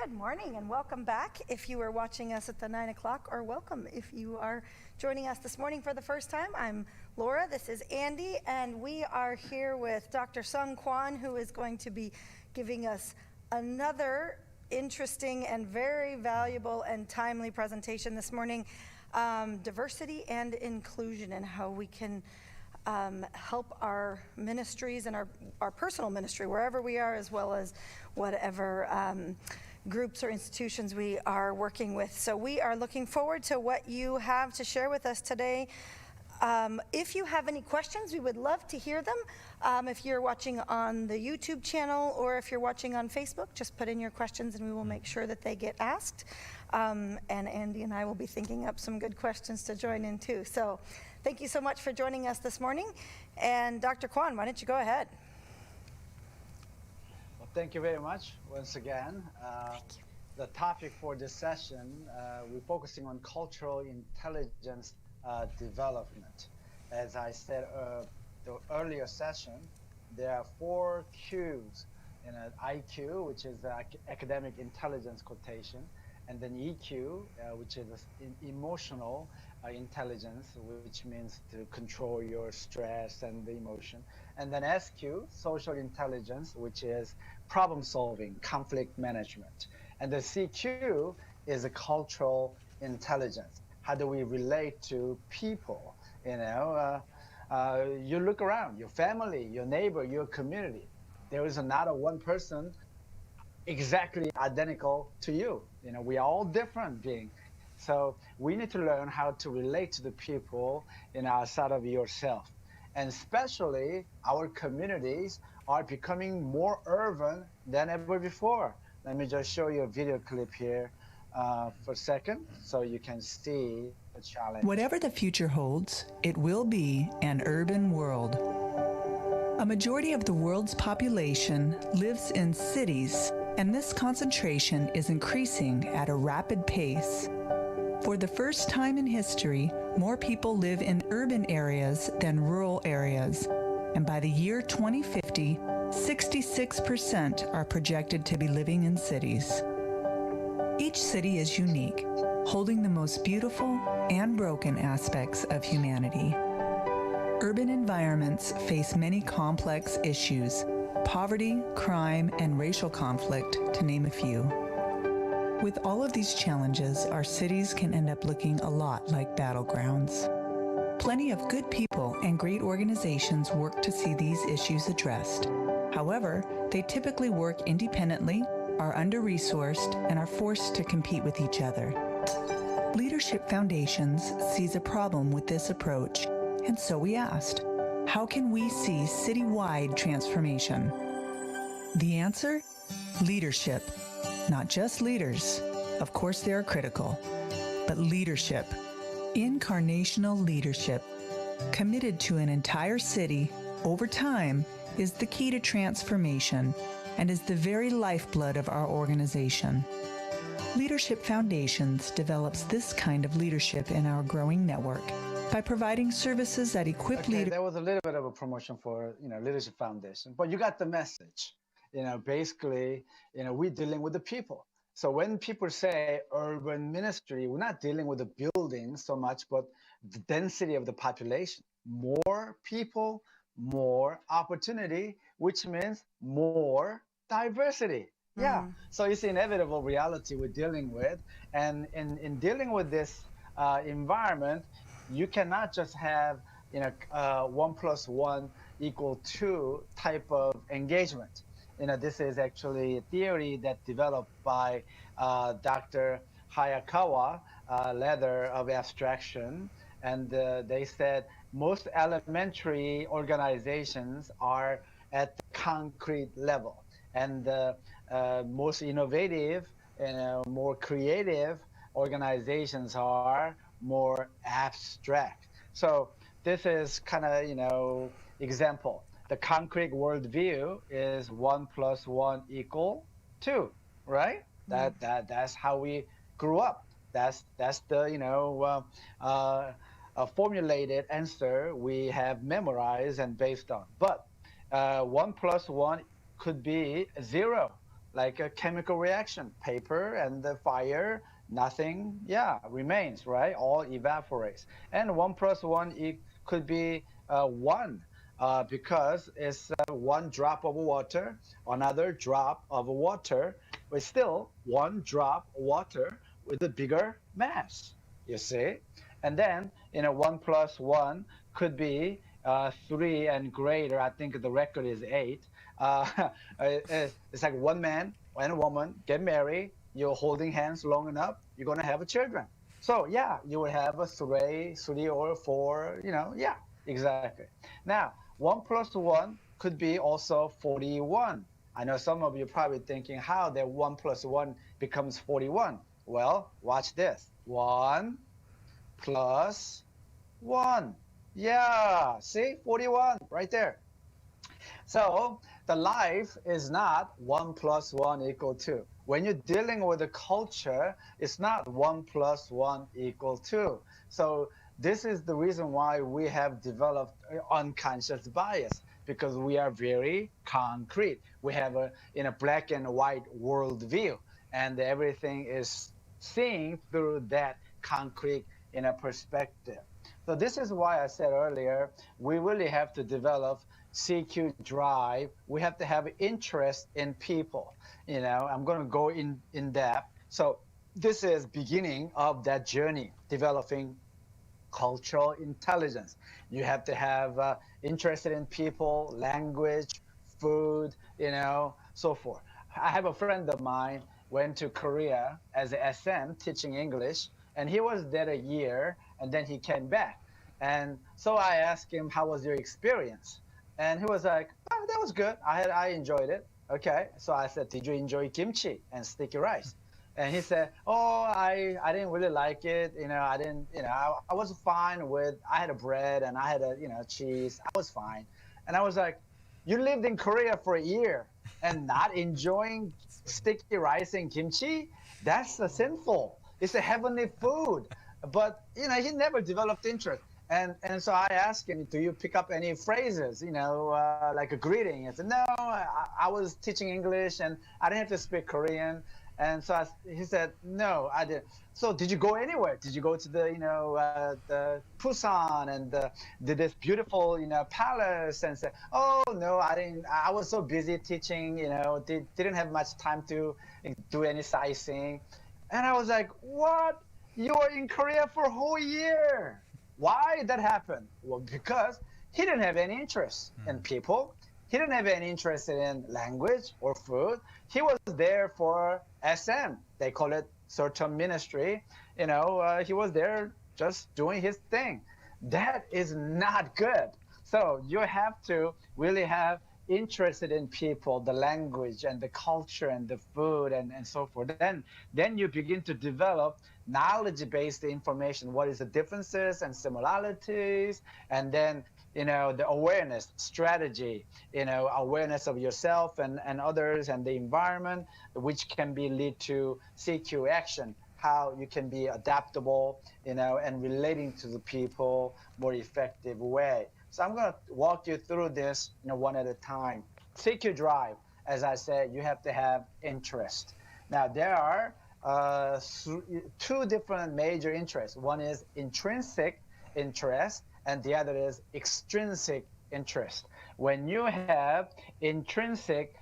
Good morning and welcome back if you are watching us at the 9 o'clock, or welcome if you are joining us this morning for the first time. I'm Laura, this is Andy, and we are here with Dr. Kwon, who is going to be giving us another interesting and very valuable and timely presentation this morning, diversity and inclusion, and how we can help our ministries and our personal ministry wherever we are, as well as whatever groups or institutions we are working with. So we are looking forward to what you have to share with us today. If you have any questions, we would love to hear them. If you're watching on the YouTube channel or if you're watching on Facebook, just put in your questions and we will make sure that they get asked. And Andy and I will be thinking up some good questions to join in too. So thank you so much for joining us this morning. And Dr. Kwon, why don't you go ahead? Well, thank you very much once again. The topic for this session, we're focusing on cultural intelligence development. As I said the earlier session, there are 4 Qs in an IQ, which is academic intelligence quotation, and then EQ, which is emotional intelligence, which means to control your stress and the emotion, and then SQ, social intelligence, which is problem solving, conflict management, and the CQ is a cultural intelligence. How do we relate to people? You know, you look around, your family, your neighbor, your community. There is not one person exactly identical to you. You know, we are all different beings. So we need to learn how to relate to the people outside of yourself. And especially our communities are becoming more urban than ever before. Let me just show you a video clip here for a second so you can see the challenge. Whatever the future holds, it will be an urban world. A majority of the world's population lives in cities, and this concentration is increasing at a rapid pace. For the first time in history, more people live in urban areas than rural areas, and by the year 2050, 66% are projected to be living in cities. Each city is unique, holding the most beautiful and broken aspects of humanity. Urban environments face many complex issues: poverty, crime, and racial conflict, to name a few. With all of these challenges, our cities can end up looking a lot like battlegrounds. Plenty of good people and great organizations work to see these issues addressed. However, they typically work independently, are under-resourced, and are forced to compete with each other. Leadership Foundations sees a problem with this approach, and so we asked, how can we see citywide transformation? The answer? Leadership. Not just leaders. Of course they are critical, but leadership. Incarnational leadership, committed to an entire city over time, is the key to transformation and is the very lifeblood of our organization. Leadership Foundations develops this kind of leadership in our growing network by providing services that equip leaders. There was a little bit of a promotion for Leadership Foundation, but you got the message. Basically, we're dealing with the people. So when people say urban ministry, we're not dealing with the buildings so much, but the density of the population. More people, more opportunity, which means more diversity. Yeah. So it's the inevitable reality we're dealing with. And in dealing with this environment, you cannot just have 1 + 1 = 2 type of engagement. This is actually a theory that developed by Dr. Hayakawa, leader of abstraction. And they said most elementary organizations are at the concrete level. And most innovative and more creative organizations are more abstract. So this is kind of, example. The concrete worldview is 1 + 1 = 2, right? That's how we grew up. That's the a formulated answer we have memorized and based on. But 1 + 1 could be 0. like a chemical reaction. Paper and the fire, nothing, remains, right? All evaporates. And 1 plus 1 could be 1 because it's 1 drop of water, another drop of water, but still 1 drop of water with a bigger mass, you see? And then, 1 plus 1 could be 3 and greater. I think the record is 8. It's like 1 man and a woman get married. You're holding hands long enough, you're going to have children. So, you will have a 3 or 4, exactly. Now, 1 plus 1 could be also 41. I know some of you probably thinking how that 1 plus 1 becomes 41. Well, watch this. 1 plus 1. Yeah, see, 41 right there. So the life is not 1 plus 1 equal 2. When you're dealing with a culture, it's not 1 plus 1 equal 2. So this is the reason why we have developed unconscious bias, because we are very concrete. We have a black and white worldview, and everything is seen through that concrete perspective. So this is why I said earlier, we really have to develop CQ drive. We have to have interest in people. I'm going to go in depth. So this is beginning of that journey, developing cultural intelligence. You have to have interested in people, language, food, so forth. I have a friend of mine went to Korea as an SM teaching English, and he was there a year, and then he came back. And so I asked him, how was your experience? And he was like, oh, that was good. I enjoyed it. Okay. So I said, did you enjoy kimchi and sticky rice? And he said, oh, I didn't really like it. I was fine with, I had a bread and I had cheese. I was fine. And I was like, you lived in Korea for a year and not enjoying sticky rice and kimchi? That's sinful. It's a heavenly food. But, he never developed interest. And so I asked him, do you pick up any phrases, like a greeting? He said, no, I was teaching English and I didn't have to speak Korean. And so he said, no, I didn't. So did you go anywhere? Did you go to the Busan and this beautiful, palace? And said, oh, no, I didn't. I was so busy teaching, didn't have much time to do any sightseeing. And I was like, what? You were in Korea for a whole year. Why did that happen? Well, because he didn't have any interest in people. He didn't have any interest in language or food. He was there for SM. They call it certain ministry. He was there just doing his thing. That is not good. So you have to really have interested in people, the language and the culture and the food and so forth. Then you begin to develop knowledge-based information. What is the differences and similarities? And then, the awareness, strategy, awareness of yourself and others and the environment, which can lead to CQ action, how you can be adaptable, and relating to the people more effective way. So I'm going to walk you through this, one at a time. CQ drive, as I said, you have to have interest. Now, there are two different major interests. One is intrinsic interest, and the other is extrinsic interest. When you have intrinsic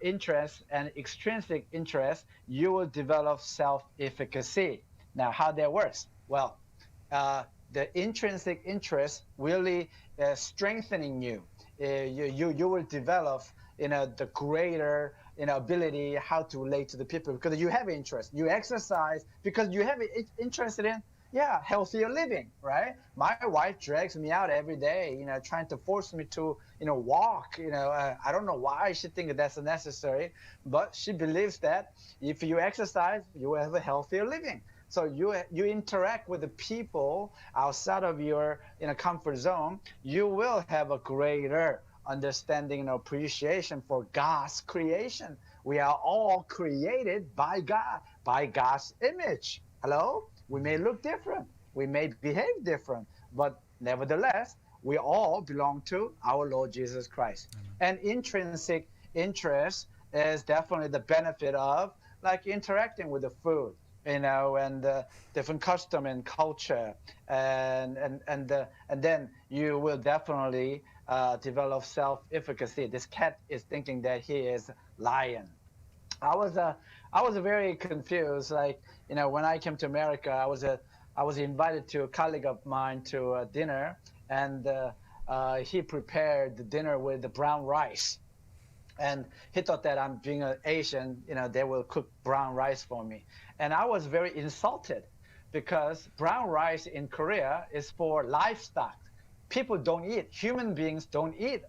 interest and extrinsic interest, you will develop self-efficacy. Now, how that works? Well, the intrinsic interest really strengthening you. You will develop the greater ability how to relate to the people, because you have interest. You exercise because you have interest in healthier living, right? My wife drags me out every day, trying to force me to walk. I don't know why she thinks that's necessary, but she believes that if you exercise, you will have a healthier living. So you interact with the people outside of your comfort zone, you will have a greater understanding and appreciation for God's creation. We are all created by God, by God's image. Hello? We may look different. We may behave different, but nevertheless, we all belong to our Lord Jesus Christ. And intrinsic interest is definitely the benefit of like interacting with the food, and different custom and culture, and then you will definitely develop self-efficacy. This cat is thinking that he is lion. I was I was very confused. Like, when I came to America, I was invited to a colleague of mine to dinner, and he prepared the dinner with the brown rice. And he thought that I'm being an Asian, they will cook brown rice for me. And I was very insulted because brown rice in Korea is for livestock. People don't eat, human beings don't eat,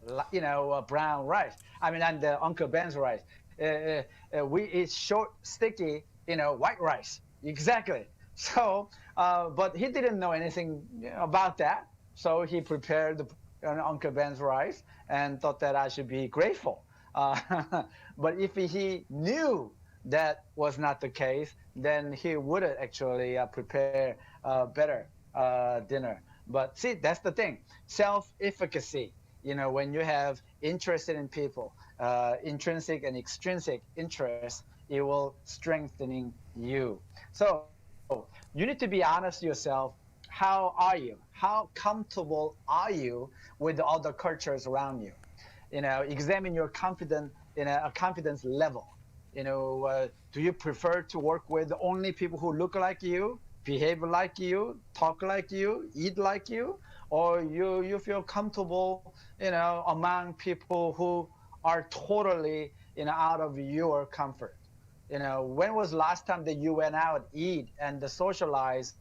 brown rice. I mean, and Uncle Ben's rice. We eat short, sticky, white rice. Exactly. So, but he didn't know anything about that. So he prepared Uncle Ben's rice and thought that I should be grateful. But if he knew that was not the case, then he would actually prepare better dinner. But see, that's the thing. Self-efficacy. When you have interested in people, intrinsic and extrinsic interest, it will strengthening you. So you need to be honest to yourself. How are you? How comfortable are you with the other cultures around you? Examine your confidence level. Do you prefer to work with only people who look like you, behave like you, talk like you, eat like you, or you feel comfortable, among people who are totally, out of your comfort? When was the last time that you went out, eat, and socialize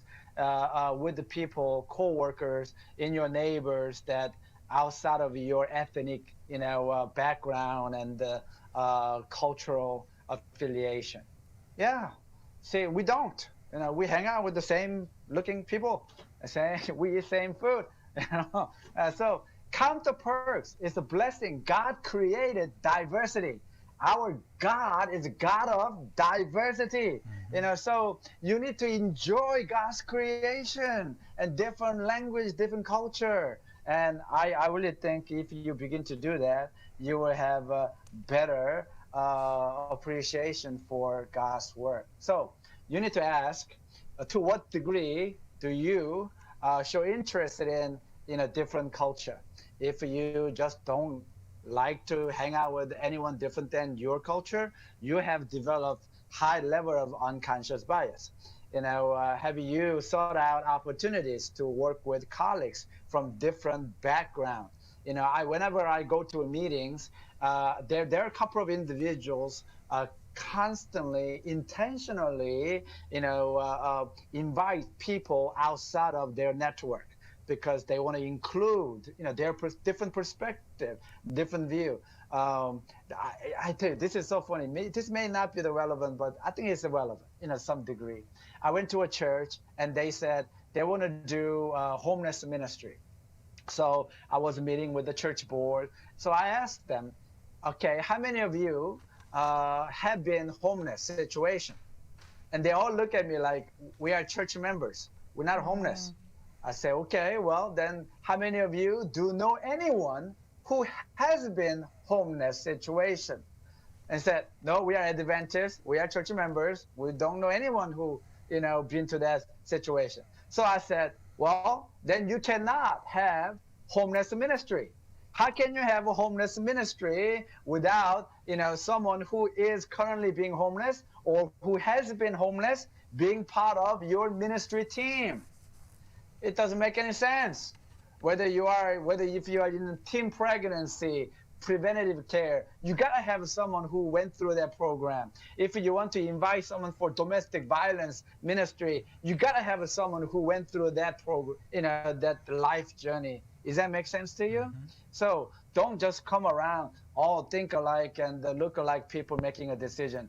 with the people, co-workers, in your neighbors that outside of your ethnic, background and cultural affiliation? Yeah. See, we don't. We hang out with the same looking people. We eat same food. So count the perks. It's a blessing. God created diversity. Our God is a God of diversity. So you need to enjoy God's creation and different language, different culture. And I really think if you begin to do that, you will have a better appreciation for God's word. So you need to ask, to what degree do you show interest in a different culture? If you just don't like to hang out with anyone different than your culture, you have developed high level of unconscious bias. Have you sought out opportunities to work with colleagues from different backgrounds? Whenever I go to meetings, there are a couple of individuals constantly, intentionally, invite people outside of their network because they want to include, their different perspective, different view. I tell you, this is so funny. This may not be the relevant, but I think it's relevant, some degree. I went to a church and they said they want to do homeless ministry. So I was meeting with the church board. So I asked them, okay, how many of you have been homeless situation? And they all look at me like, we are church members. We're not homeless. I say, okay, well, then how many of you do know anyone who has been homeless situation? And said, no, we are Adventists. We are church members. We don't know anyone who, been to that situation. So I said, well, then you cannot have homeless ministry. How can you have a homeless ministry without, someone who is currently being homeless or who has been homeless being part of your ministry team? It doesn't make any sense. Whether if you are in teen pregnancy, preventative care, you gotta have someone who went through that program. If you want to invite someone for domestic violence ministry, you gotta have someone who went through that program, that life journey. Does that make sense to you? So don't just come around all think alike and look alike people making a decision.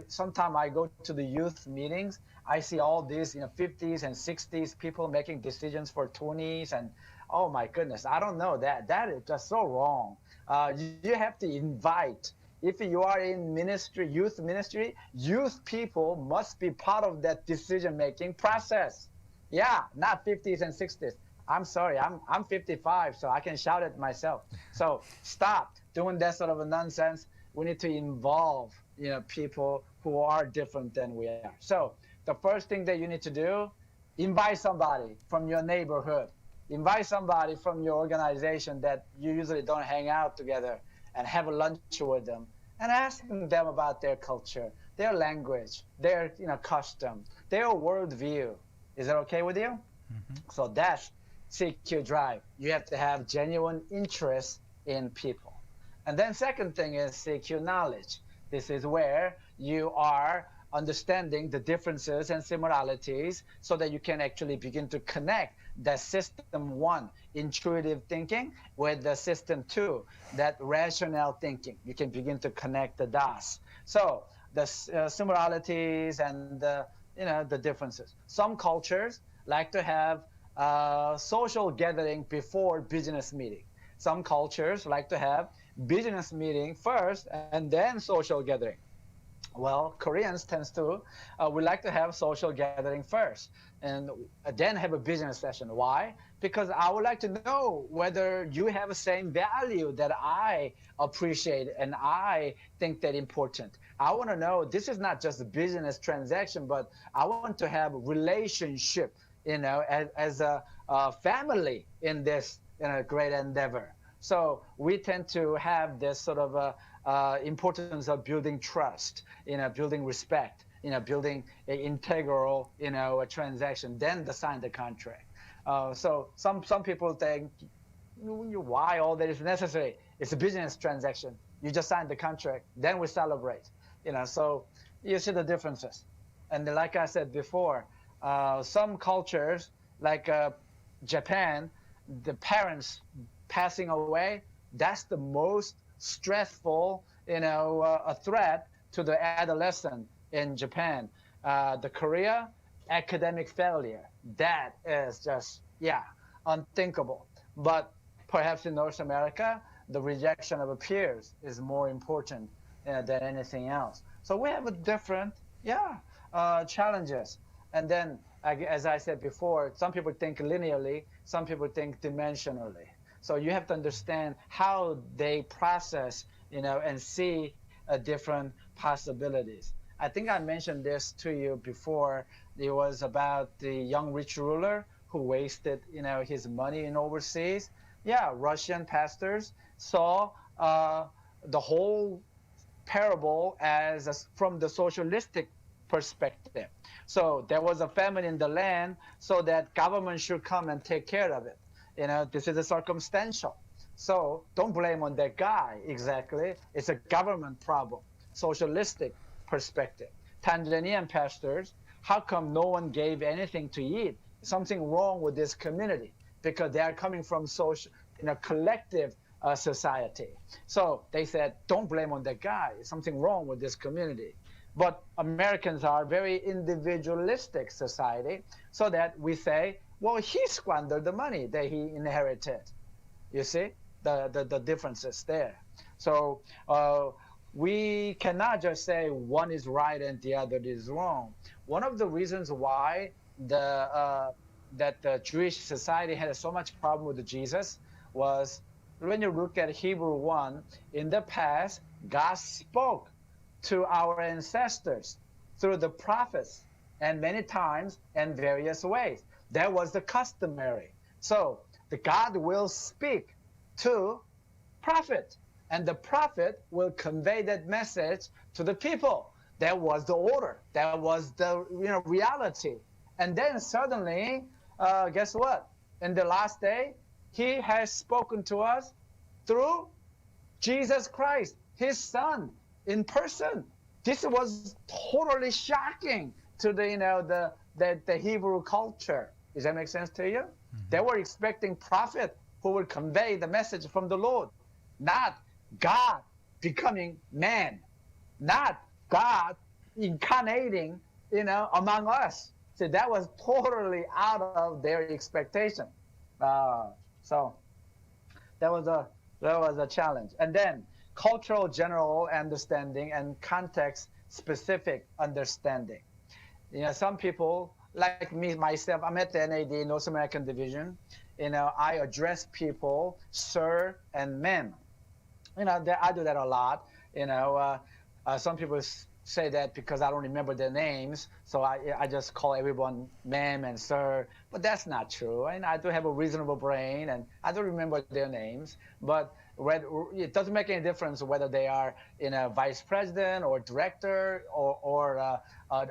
Sometimes I go to the youth meetings, I see all these 50s and 60s people making decisions for 20s, and oh my goodness, I don't know, that is just so wrong. You have to invite. If you are in ministry, youth ministry, youth people must be part of that decision-making process. Yeah, not 50s and 60s. I'm sorry, I'm 55, so I can shout at myself. So stop doing that sort of a nonsense. we need to involve, people who are different than we are. So the first thing that you need to do, invite somebody from your neighborhood, invite somebody from your organization that you usually don't hang out together, and have a lunch with them and asking them about their culture, their language, their custom, their worldview. Is that okay with you? Mm-hmm. So that's CQ drive. You have to have genuine interest in people. And then second thing is CQ knowledge. This is where you are understanding the differences and similarities so that you can actually begin to connect the system 1, intuitive thinking, with the system 2, that rational thinking. You can begin to connect the dots. So the similarities and the differences. Some cultures like to have social gathering before business meeting. Some cultures like to have business meeting first and then social gathering. Well, Koreans tends to, we like to have social gathering first and then have a business session. Why? Because I would like to know whether you have the same value that I appreciate and I think that important. I want to know, this is not just a business transaction, but I want to have a relationship, as a family in this great endeavor. So we tend to have this sort of importance of building trust, building respect, building an integral, a transaction, then to sign the contract. So some people think, why all that is necessary? It's a business transaction. You just sign the contract, then we celebrate. So you see the differences. And like I said before, some cultures, like Japan, the parents passing away, that's the most stressful, a threat to the adolescent in Japan. The Korea, academic failure, that is just, unthinkable. But perhaps in North America, the rejection of peers is more important than anything else. So we have a different, challenges. And then, as I said before, some people think linearly, some people think dimensionally. So you have to understand how they process, and see different possibilities. I think I mentioned this to you before. It was about the young rich ruler who wasted, his money in overseas. Yeah, Russian pastors saw the whole parable as from the socialistic perspective. So there was a famine in the land, so that government should come and take care of it. This is a circumstantial. So don't blame on that guy exactly. It's a government problem, socialistic perspective. Tanzanian pastors, how come no one gave anything to eat? Something wrong with this community, because they are coming from social, collective society. So they said, don't blame on that guy. Something wrong with this community. But Americans are very individualistic society, so that we say, well, he squandered the money that he inherited. You see the differences there. So we cannot just say one is right and the other is wrong. One of the reasons why that the Jewish society had so much problem with Jesus was, when you look at Hebrew 1, in the past, God spoke to our ancestors through the prophets, and many times in various ways. That was the customary. So the God will speak to prophet, and the prophet will convey that message to the people. That was the order. That was the reality. And then suddenly, guess what? In the last day, he has spoken to us through Jesus Christ, his son, in person. This was totally shocking to the Hebrew culture. Does that make sense to you? Mm-hmm. They were expecting prophet who would convey the message from the Lord, not God becoming man, not God incarnating, among us. So that was totally out of their expectation. So that was a challenge. And then cultural general understanding and context specific understanding. Some people, like me, myself, I'm at the NAD, North American Division. I address people, sir and ma'am. I do that a lot. Some people say that because I don't remember their names, so I just call everyone ma'am and sir, but that's not true. And I do have a reasonable brain, and I do remember their names, but it doesn't make any difference whether they are vice president or director or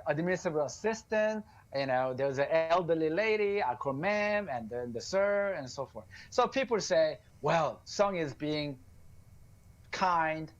administrative assistant. There's an elderly lady, I call ma'am, and then the sir, and so forth. So people say, well, Sung is being kind,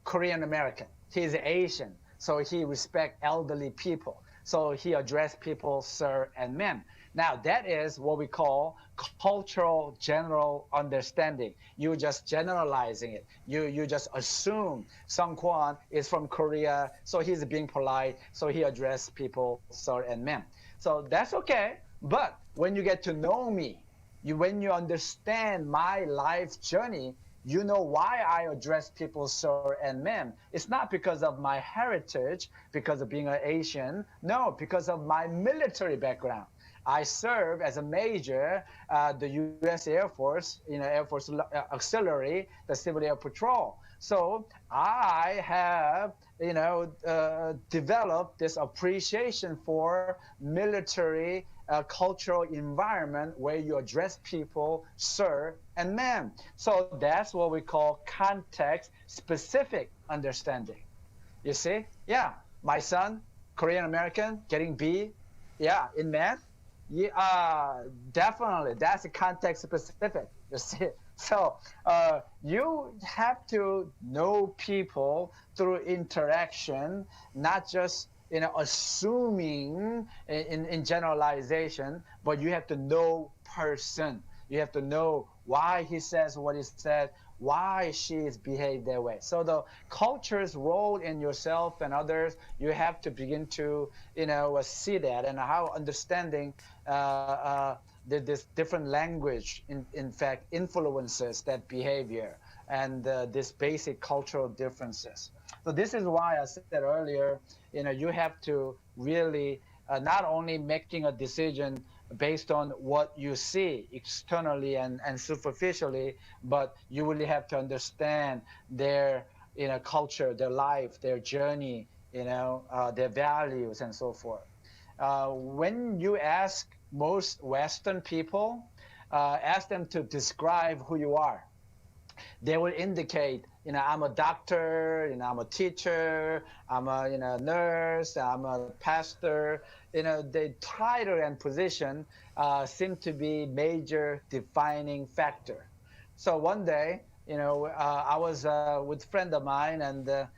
Korean American. He's Asian, so he respects elderly people. So he addressed people sir and ma'am. Now that is what we call cultural general understanding. You just generalizing it. You just assume Sung Kwon is from Korea, so he's being polite, so he addressed people sir and ma'am. So that's okay. But when you get to know me, when you understand my life journey, you know why I address people sir and ma'am. It's not because of my heritage, because of being an Asian. No, because of my military background. I serve as a major, the U.S. Air Force, Air Force Auxiliary, the Civil Air Patrol. So I have, developed this appreciation for military cultural environment where you address people sir and ma'am. So that's what we call context-specific understanding. You see? Yeah, my son, Korean American, getting B. Yeah, in math. Yeah, definitely. That's context specific. You see, so you have to know people through interaction, not just assuming in generalization, but you have to know person. You have to know why he says what he said, why she is behaved that way. So the culture's role in yourself and others, you have to begin to see that, and how understanding this different language in fact influences that behavior and this basic cultural differences. So this is why I said earlier, you have to really not only making a decision based on what you see externally and superficially, but you really have to understand their culture, their life, their journey, their values and so forth. When you ask most Western people, ask them to describe who you are, they will indicate, I'm a doctor, I'm a teacher, I'm a nurse, I'm a pastor. The title and position seem to be major defining factor. So one day, I was with a friend of mine, and the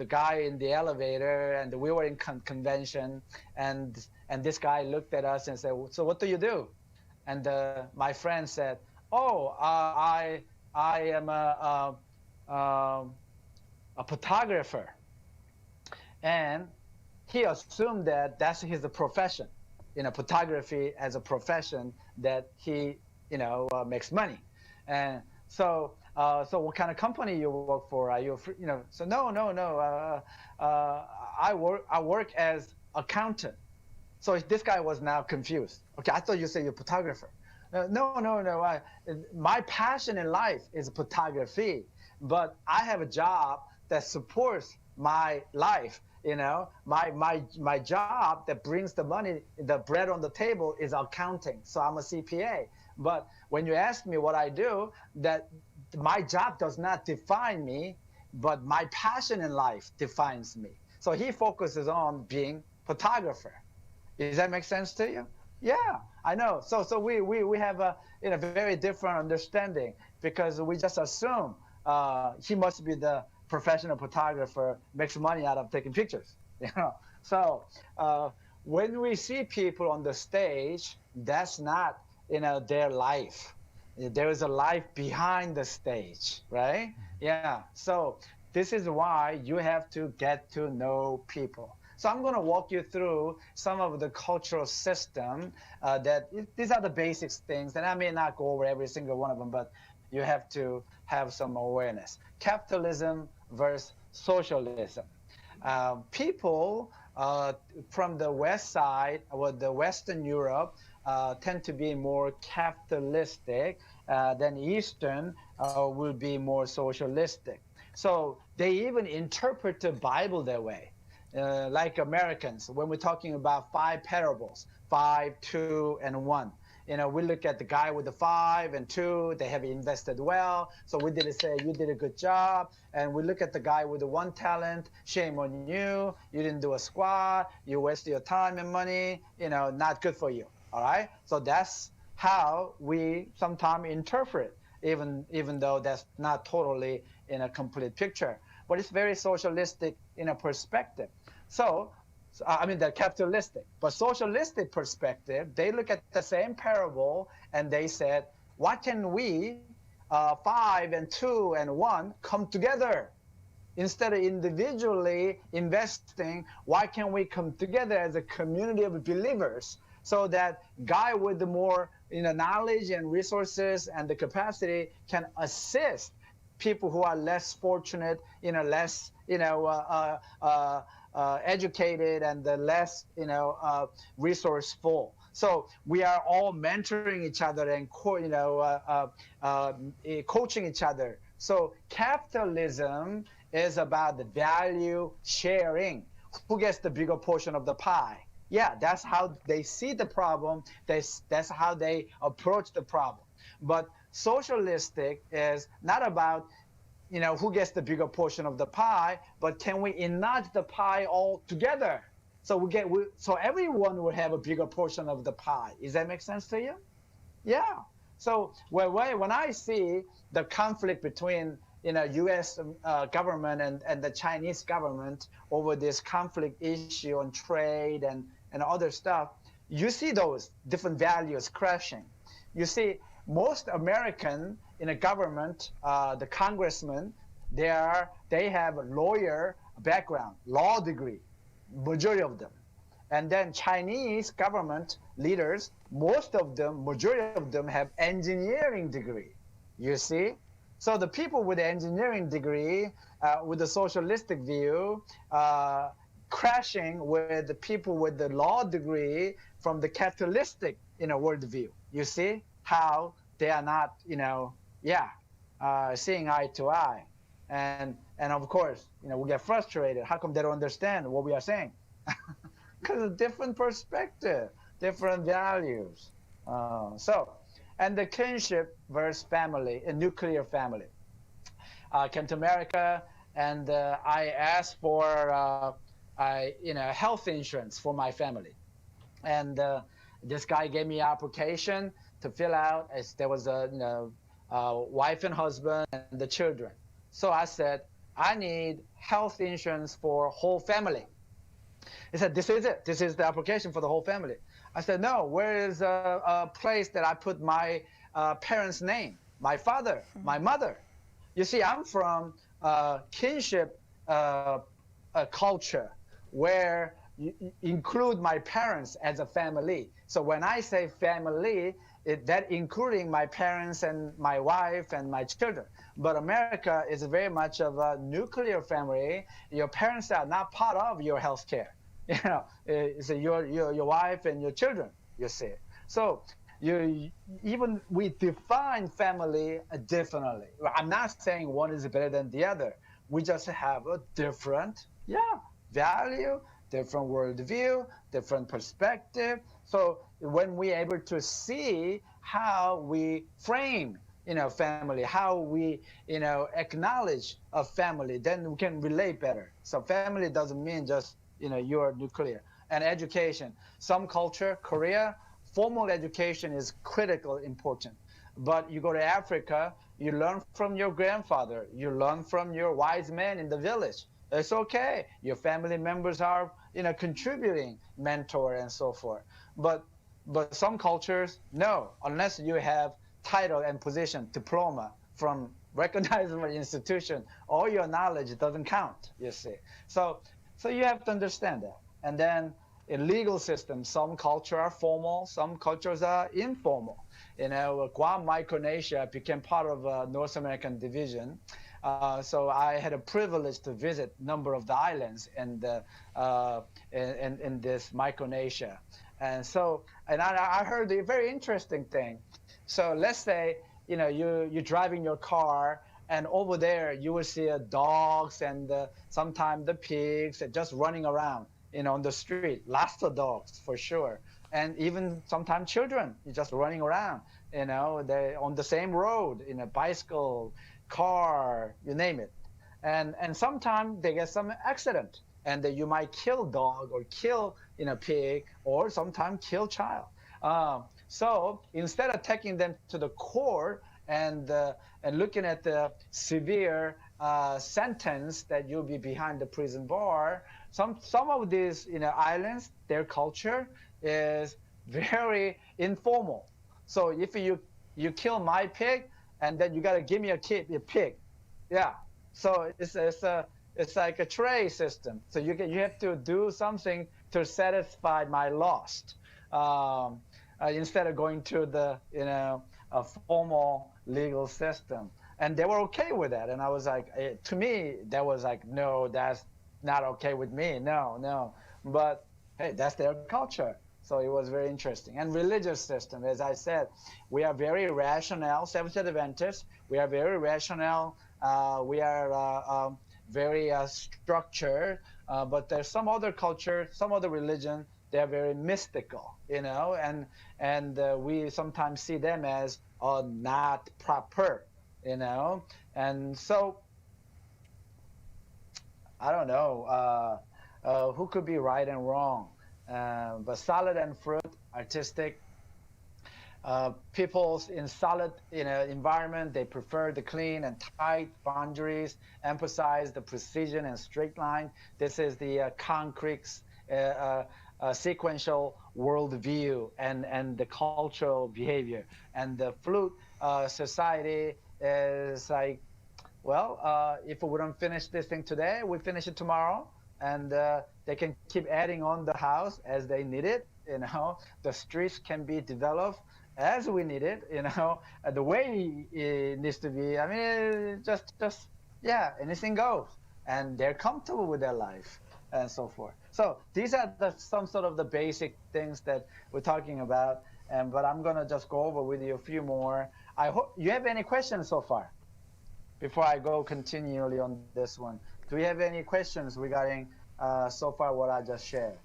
guy in the elevator, and we were in convention, and this guy looked at us and said, so what do you do? And my friend said, oh, I am a photographer. And he assumed that that's his profession, photography as a profession, that he, makes money. And so what kind of company you work for? Are you, so no. I work as accountant. So this guy was now confused. Okay, I thought you said you're a photographer. No. My passion in life is photography, but I have a job that supports my life. My job that brings the money, the bread on the table, is accounting. So I'm a CPA. But when you ask me what I do, that my job does not define me, but my passion in life defines me. So he focuses on being photographer. Does that make sense to you? Yeah, I know. So we have a very different understanding, because we just assume he must be the professional photographer, makes money out of taking pictures. So when we see people on the stage, that's not their life. There is a life behind the stage, right? Yeah. So this is why you have to get to know people. So I'm going to walk you through some of the cultural system these are the basic things, and I may not go over every single one of them, but you have to have some awareness. Capitalism versus socialism. People from the West side, or the Western Europe, tend to be more capitalistic than Eastern, will be more socialistic. So they even interpret the Bible that way. Like Americans, when we're talking about 5 parables, 5, 2, and 1. We look at the guy with the 5 and 2, they have invested well. So we did say, you did a good job. And we look at the guy with the 1 talent, shame on you. You didn't do a squat. You wasted your time and money, not good for you. All right. So that's how we sometimes interpret, even though that's not totally in a complete picture. But it's very socialistic in a perspective. The capitalistic. But socialistic perspective, they look at the same parable and they said, why can we, 5 and 2 and 1, come together? Instead of individually investing, why can't we come together as a community of believers so that guy with the more knowledge and resources and the capacity can assist people who are less fortunate, less educated and the less resourceful. So we are all mentoring each other and coaching each other. So capitalism is about the value sharing. Who gets the bigger portion of the pie? Yeah, that's how they see the problem. That's how they approach the problem. But socialistic is not about who gets the bigger portion of the pie, but can we enlarge the pie all together? So so everyone will have a bigger portion of the pie. Does that make sense to you? Yeah. So when I see the conflict between U.S. Government and the Chinese government over this conflict issue on trade and other stuff, you see those different values crashing. You see most American in a government, the congressmen, they have a lawyer background, law degree, majority of them. And then Chinese government leaders, majority of them have engineering degree, you see? So the people with the engineering degree, with the socialistic view, crashing with the people with the law degree from the capitalistic worldview. You see how they are not, seeing eye to eye. And of course, we get frustrated. How come they don't understand what we are saying? Because of different perspective, different values. And the kinship versus family, a nuclear family. Came to America, and I asked for health insurance for my family. And this guy gave me an application to fill out. As there was a wife and husband and the children. So I said, I need health insurance for whole family. He said, this is it. This is the application for the whole family. I said, no, where is a place that I put my parents' name, my father, my mother? You see, I'm from kinship culture where you include my parents as a family. So when I say family, that including my parents and my wife and my children. But America is very much of a nuclear family. Your parents are not part of your health care. It's your wife and your children, you see. So we define family differently. I'm not saying one is better than the other. We just have a different value, different worldview, different perspective. So when we're able to see how we frame family, how we acknowledge a family, then we can relate better. So family doesn't mean just you're nuclear. And education, some culture, Korea, formal education is critical important. But you go to Africa, you learn from your grandfather, you learn from your wise man in the village. It's okay. Your family members are contributing, mentor and so forth. But some cultures, no, unless you have title and position, diploma from recognizable institution, all your knowledge doesn't count, you see. So you have to understand that. And then in legal systems, some cultures are formal, some cultures are informal. Guam, Micronesia became part of North American division. So I had a privilege to visit a number of the islands in this Micronesia. And I heard a very interesting thing. So let's say you're driving your car, and over there you will see dogs and sometimes the pigs just running around, on the street. Lots of dogs for sure, and even sometimes children just running around. They on the same road in a bicycle, car, you name it, and sometimes they get some accident, and you might kill dog or kill pig, or sometimes kill child. So instead of taking them to the court and looking at the severe sentence that you'll be behind the prison bar, some of these islands, their culture is very informal. So if you kill my pig, and then you got to give me a pig, yeah. So it's like a trade system. So you have to do something to satisfy my loss, instead of going to the a formal legal system. And they were okay with that. And I was like, to me, that was like, no, that's not okay with me. No. But hey, that's their culture. So it was very interesting. And religious system, as I said, we are very rational. Seventh-day Adventists, we are very rational. We are very structured. But there's some other culture, some other religion, they're very mystical, and we sometimes see them as not proper, and so I don't know who could be right and wrong, but solid and fruit, artistic. People in solid environment, they prefer the clean and tight boundaries, emphasize the precision and straight line. This is the concrete sequential worldview and the cultural behavior. And the flute society is like, well, if we don't finish this thing today, we finish it tomorrow, and they can keep adding on the house as they need it. The streets can be developed as we need it. The way it needs to be. I mean, just anything goes, and they're comfortable with their life and so forth. So these are some sort of the basic things that we're talking about. But I'm gonna just go over with you a few more. I hope you have any questions so far before I go continually on this one. Do we have any questions regarding so far what I just shared?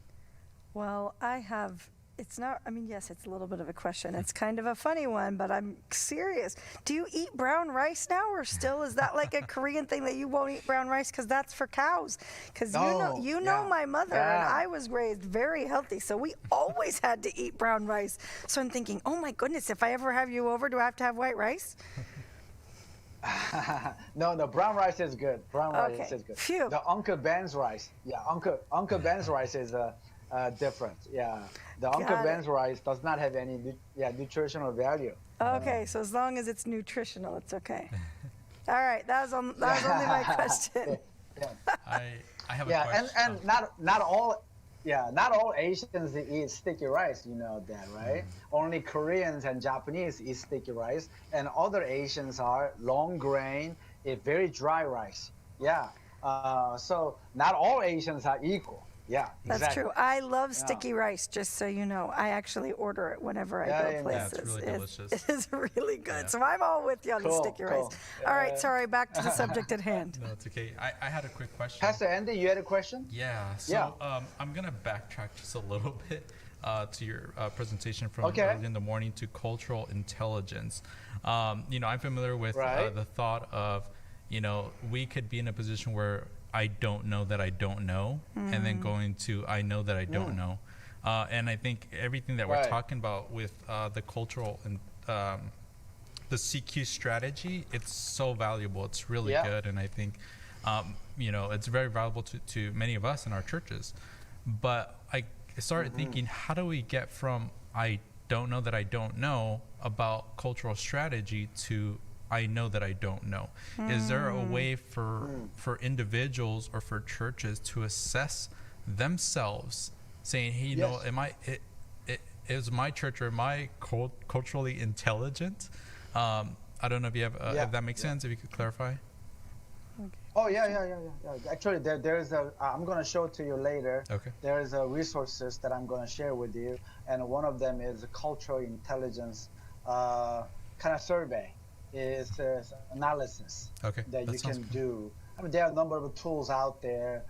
Well, I have. It's not, yes, it's a little bit of a question. It's kind of a funny one, but I'm serious. Do you eat brown rice now, or still is that like a Korean thing that you won't eat brown rice because that's for cows? Because you know my mother, and I was raised very healthy, so we always had to eat brown rice. So I'm thinking, oh my goodness, if I ever have you over, do I have to have white rice? No, brown rice is good. Brown rice is good. Phew. The Uncle Ben's rice, Uncle Ben's rice is different. Yeah, the Uncle Ben's rice does not have any nutritional value. Okay, so as long as it's nutritional, it's okay. All right, that was only my question. I have a question. And not all Asians eat sticky rice. You know that, right? Only Koreans and Japanese eat sticky rice, and other Asians are long grain, very dry rice. Yeah. So not all Asians are equal. Yeah, exactly. That's true. I love sticky rice, just so you know. I actually order it whenever I go places. Yeah, it's really delicious. It is really good. Yeah. So I'm all with you on the sticky rice. All right, sorry, back to the subject at hand. No, it's okay. I had a quick question. Pastor Andy, you had a question? Yeah. So I'm going to backtrack just a little bit to your presentation from early in the morning to cultural intelligence. I'm familiar with the thought of, we could be in a position where I don't know that I don't know, and then going to I know that I don't know. And I think everything that we're talking about with the cultural and the CQ strategy, it's so valuable. It's really good. And I think, it's very valuable to many of us in our churches. But I started thinking, how do we get from I don't know that I don't know about cultural strategy to I know that I don't know? Is there a way for individuals or for churches to assess themselves, saying, hey, is my church or am I culturally intelligent? I don't know if you have if that makes sense. If you could clarify. Okay. Oh yeah. Actually, there's I'm gonna show it to you later. Okay. There's resources that I'm gonna share with you, and one of them is a cultural intelligence kind of survey. is analysis that you can good. do. I mean, there are a number of tools out there.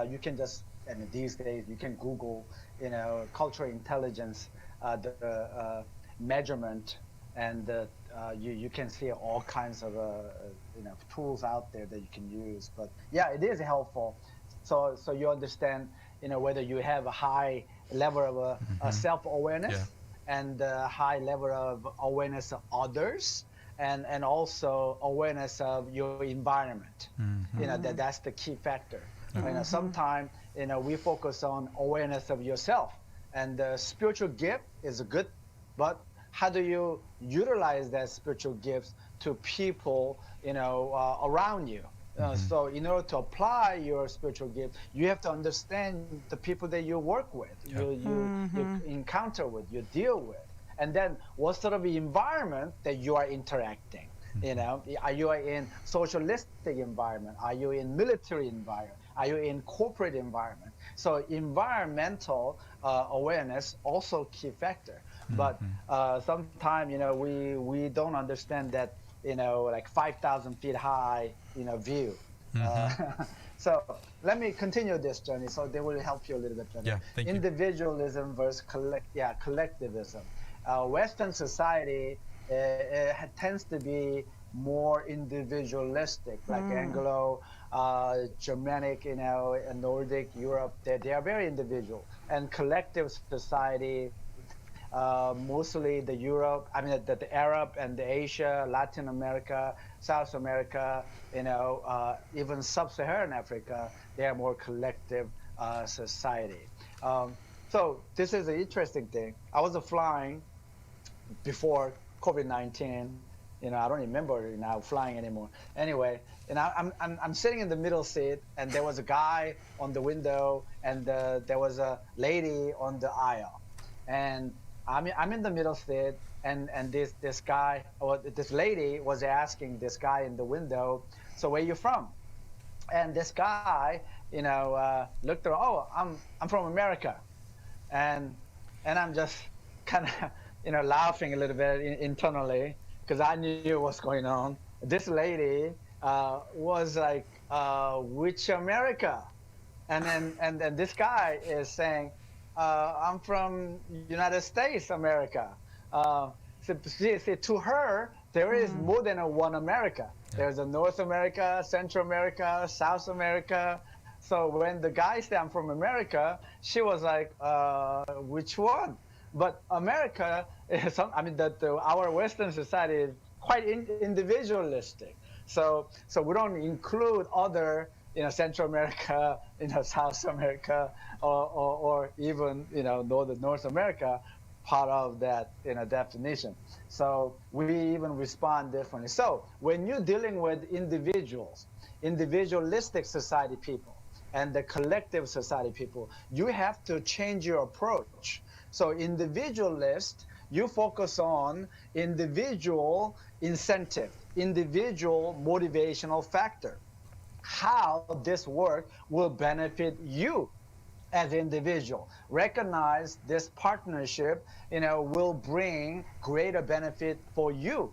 You can just, I mean, these days you can Google, cultural intelligence, the measurement, and you can see all kinds of tools out there that you can use. But yeah, it is helpful. So you understand, whether you have a high level of self-awareness and a high level of awareness of others, and also awareness of your environment. That's the key factor. Sometimes we focus on awareness of yourself, and the spiritual gift is good, but how do you utilize that spiritual gifts to people around you? So in order to apply your spiritual gift, you have to understand the people that you work with, you encounter with, you deal with, and then what sort of environment that you are interacting. Are you in socialistic environment? Are you in military environment? Are you in corporate environment? So environmental awareness also key factor. But sometimes we don't understand that like 5,000 feet high view. So let me continue this journey, so they will help you a little bit better. Yeah, thank you. Individualism versus collectivism. Western society tends to be more individualistic, like Anglo, Germanic, Nordic, Europe. They are very individual. And collective society, mostly the Europe, the Arab and the Asia, Latin America, South America, even Sub-Saharan Africa, they are more collective society. So this is an interesting thing. I was flying before COVID-19. I don't remember now flying anymore. Anyway, I'm sitting in the middle seat, and there was a guy on the window, and there was a lady on the aisle, and I'm in the middle seat, and this guy or this lady was asking this guy in the window, so where you from? And this guy, looked around. Oh, I'm from America, and I'm just kind of laughing a little bit internally, because I knew what's going on. This lady was like, which America? And then this guy is saying, I'm from United States, America. So to her, there is more than one America. There's a North America, Central America, South America. So when the guy said, I'm from America, she was like, which one? But America is, our Western society is quite individualistic. So we don't include other, Central America, South America, or even, North America, part of that, definition. So we even respond differently. So when you're dealing with individuals, individualistic society people, and the collective society people, you have to change your approach. So individualist, you focus on individual incentive, individual motivational factor, how this work will benefit you as an individual. Recognize this partnership, will bring greater benefit for you,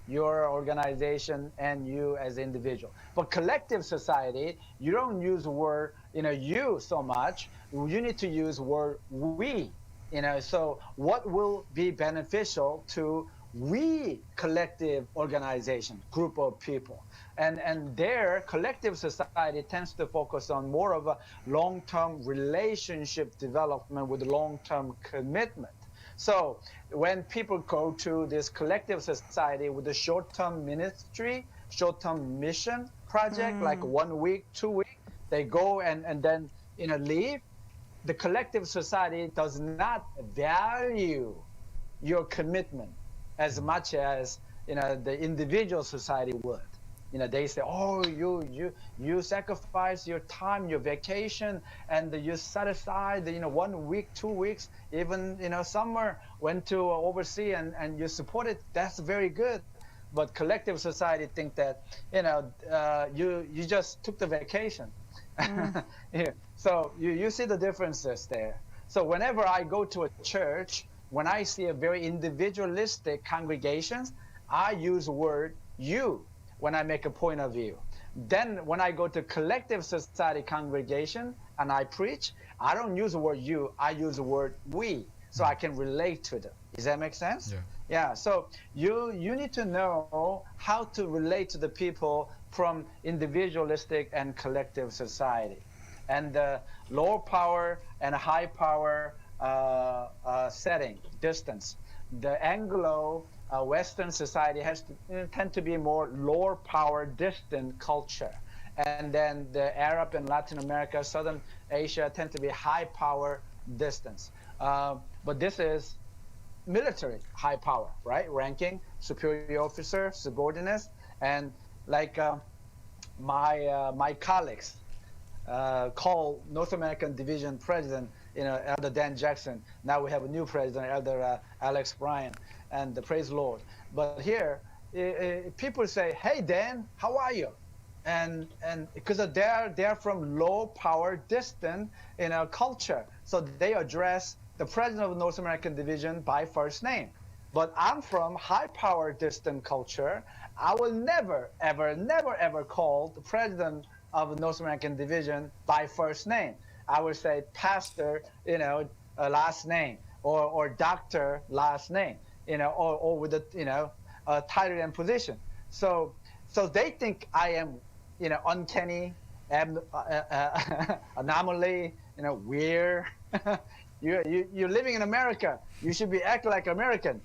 your organization, and you as an individual. But collective society, you don't use the word, you so much. You need to use word we, so what will be beneficial to we collective organization, group of people. And their collective society tends to focus on more of a long-term relationship development with long-term commitment. So when people go to this collective society with a short-term ministry, short-term mission project, like 1 week, 2 weeks, they go and then leave. The collective society does not value your commitment as much as the individual society would. They say, oh, you sacrifice your time, your vacation, and you set aside 1 week, 2 weeks, even summer, went to overseas and you support it. That's very good. But collective society think that you just took the vacation. Yeah. So you see the differences there. So whenever I go to a church, when I see a very individualistic congregations, I use the word you when I make a point of view. Then when I go to collective society congregation and I preach, I don't use the word you, I use the word we, so I can relate to them. Does that make sense? Yeah. Yeah, so you need to know how to relate to the people from individualistic and collective society. And the low power and high power setting, distance. The Anglo Western society has to tend to be more lower power distant culture. And then the Arab and Latin America, Southern Asia tend to be high power distance. But this is military high power, right? Ranking, superior officer, subordinates, and like my colleagues call North American Division President, Elder Dan Jackson. Now we have a new president, Elder Alex Bryan, and praise the Lord. But here, people say, "Hey Dan, how are you?" And because they're from low power, distant culture, so they address the president of North American Division by first name. But I'm from high power, distant culture. I will never, ever call the president of North American Division by first name. I would say pastor, last name, or doctor, last name, or with a title and position. So they think I am, uncanny, anomaly, weird. You're living in America. You should be acting like American.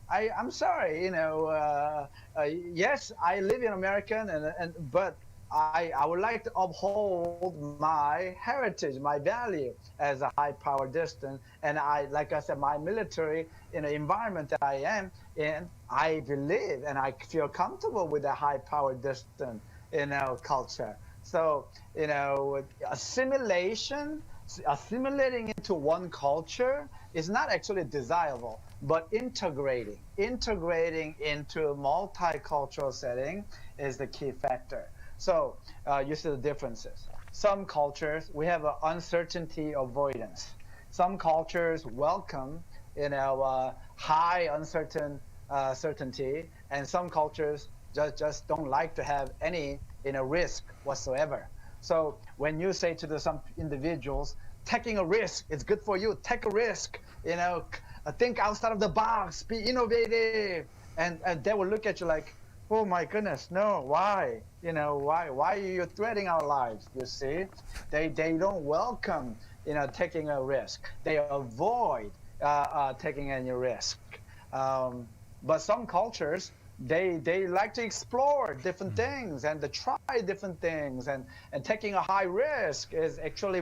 I'm sorry. Yes, I live in America, but I would like to uphold my heritage, my value as a high power distant. And like I said, my military environment that I am in, I believe and I feel comfortable with a high power distant, culture. So, assimilating into one culture is not actually desirable, but integrating into a multicultural setting is the key factor. So you see the differences. Some cultures, we have an uncertainty avoidance. Some cultures welcome, high certainty, and some cultures just don't like to have any, risk whatsoever. So when you say to some individuals, taking a risk, it's good for you, take a risk, think outside of the box, be innovative, and they will look at you like, oh my goodness, no, why? Why are you threatening our lives? You see, they don't welcome, taking a risk. They avoid taking any risk. But some cultures, they like to explore different things and to try different things, and taking a high risk is actually,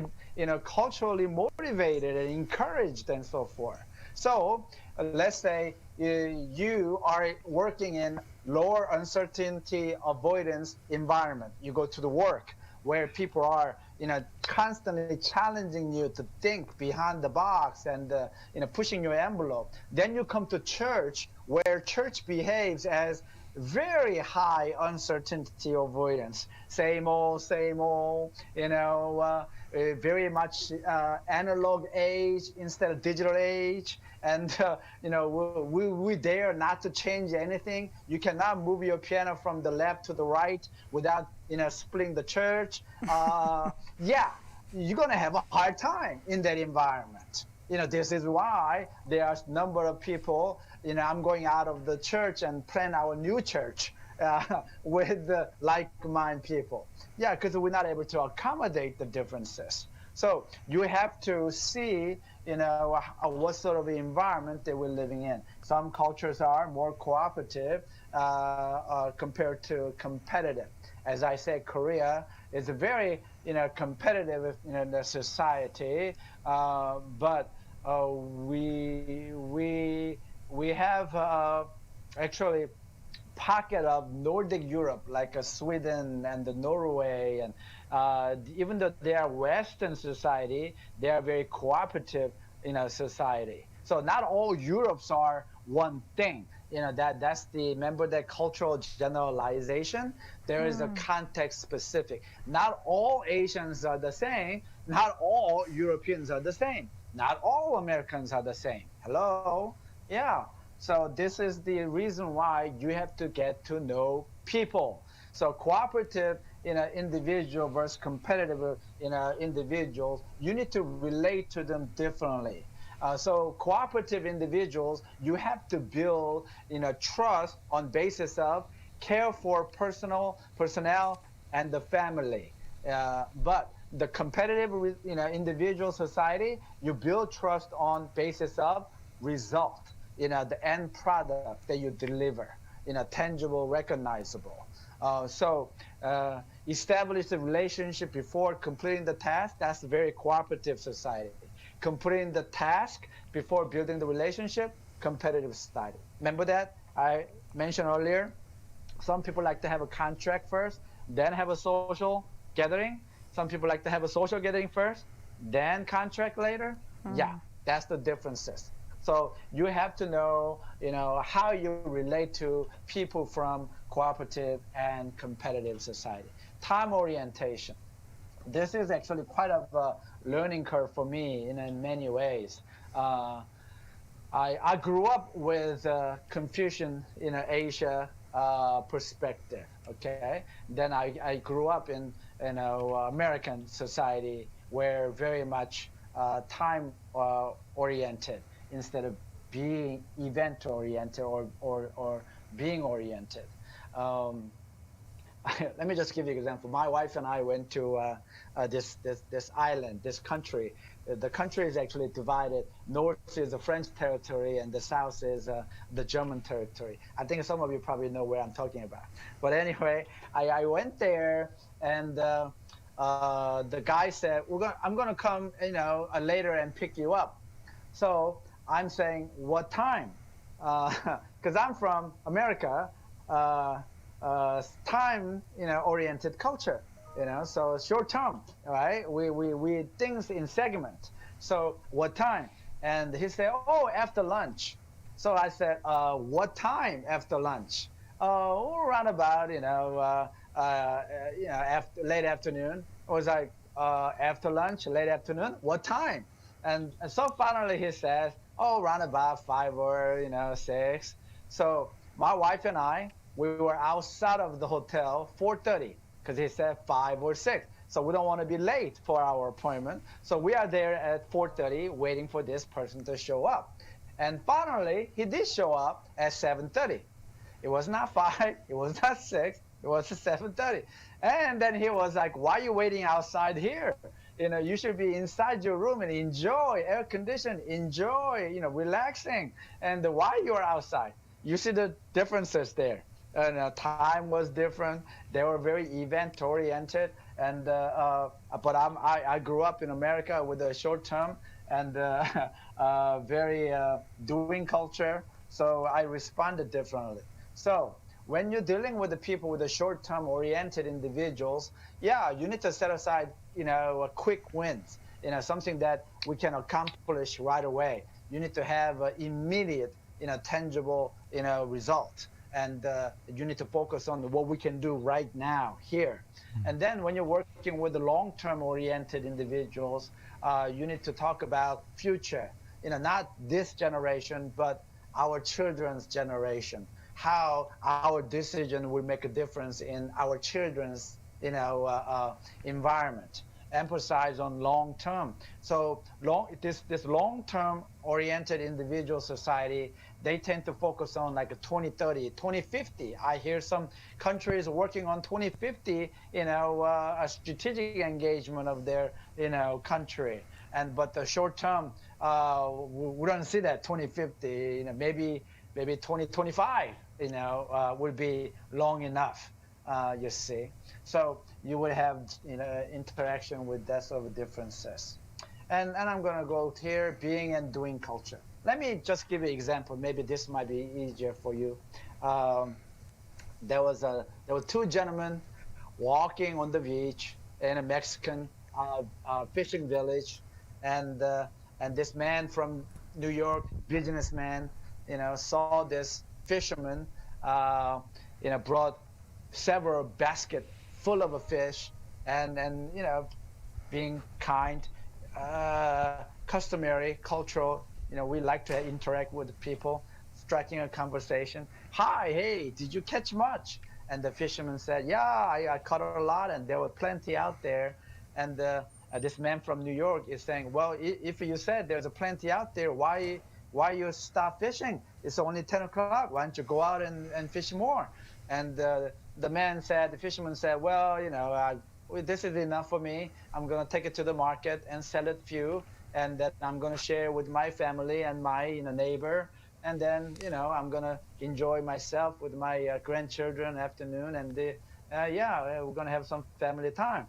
culturally motivated and encouraged and so forth. So let's say you are working in lower uncertainty avoidance environment. You go to the work where people are, constantly challenging you to think behind the box and, pushing your envelope. Then you come to church where church behaves as very high uncertainty avoidance. Same old, very much analog age instead of digital age. And, we dare not to change anything. You cannot move your piano from the left to the right without, splitting the church. Yeah, you're going to have a hard time in that environment. This is why there are a number of people, I'm going out of the church and plan our new church with the like-minded people. Yeah, because we're not able to accommodate the differences. So you have to see, what sort of environment that we're living in. Some cultures are more cooperative compared to competitive. As I said, Korea is a very, competitive, society, but we have actually pocket of Nordic Europe, like Sweden and Norway, and even though they are Western society, they are very cooperative, society. So not all Europes are one thing. That's remember that cultural generalization. There is a context specific. Not all Asians are the same. Not all Europeans are the same. Not all Americans are the same. Hello? Yeah. So this is the reason why you have to get to know people. So cooperative individual versus competitive individuals, you need to relate to them differently. So cooperative individuals, you have to build trust on basis of care for personnel and the family. But the competitive individual society, you build trust on basis of result, the end product that you deliver, tangible, recognizable. So establish a relationship before completing the task. That's a very cooperative society. Completing the task before building the relationship, competitive society. Remember that I mentioned earlier? Some people like to have a contract first, then have a social gathering. Some people like to have a social gathering first, then contract later. Yeah, that's the differences. So you have to know, how you relate to people from cooperative and competitive society. Time orientation. This is actually quite a learning curve for me in many ways. I grew up with Confucian, Asia perspective. Okay, then I grew up in American society where very much time oriented instead of being event oriented or being oriented. Let me just give you an example. My wife and I went to this island, this country. The country is actually divided. North is the French territory, and the south is the German territory. I think some of you probably know where I'm talking about. But anyway, I went there, and the guy said, "I'm gonna come, later and pick you up." So I'm saying, "What time?" Because I'm from America. Time, oriented culture, so short term, right? We things in segment. So what time? And he said, "Oh, after lunch." So I said, "What time after lunch?" Around about, after late afternoon. I was like, after lunch, late afternoon. What time? And so finally he says, "Oh, around about 5 or 6." So my wife and I, we were outside of the hotel 4:30 because he said 5 or 6. So we don't want to be late for our appointment. So we are there at 4:30 waiting for this person to show up. And finally, he did show up at 7:30. It was not 5, it was not 6, it was 7:30. And then he was like, "Why are you waiting outside here? You should be inside your room and enjoy air conditioning, enjoy, relaxing. And why you are outside?" You see the differences there. And time was different. They were very event oriented. And but I grew up in America with a short term and very doing culture. So I responded differently. So when you're dealing with the people with the short term oriented individuals, yeah, you need to set aside a quick wins. Something that we can accomplish right away. You need to have immediate, tangible, result. And you need to focus on what we can do right now here. And then when you're working with the long-term oriented individuals, you need to talk about future, not this generation, but our children's generation, how our decision will make a difference in our children's, environment. Emphasize on long-term. So this long-term oriented individual society, they tend to focus on like a 2030, 2050. I hear some countries working on 2050, a strategic engagement of their, country. But the short term, we don't see that 2050, maybe 2025, will be long enough, you see. So you would have interaction with that sort of differences. And I'm going to go here, being and doing culture. Let me just give you an example. Maybe this might be easier for you. There were two gentlemen walking on the beach in a Mexican fishing village, and this man from New York, businessman, saw this fisherman, brought several baskets full of a fish, and being kind, customary, cultural. We like to interact with people. striking a conversation. Hi, hey, did you catch much? And the fisherman said, yeah, I caught a lot, and there were plenty out there. And this man from New York is saying, well, if you said there's a plenty out there, why you stop fishing? It's only 10 o'clock. Why don't you go out and fish more? And the fisherman said, well, this is enough for me. I'm going to take it to the market and sell it few, and then I'm going to share with my family and my neighbor. And then, I'm going to enjoy myself with my grandchildren afternoon. And we're going to have some family time.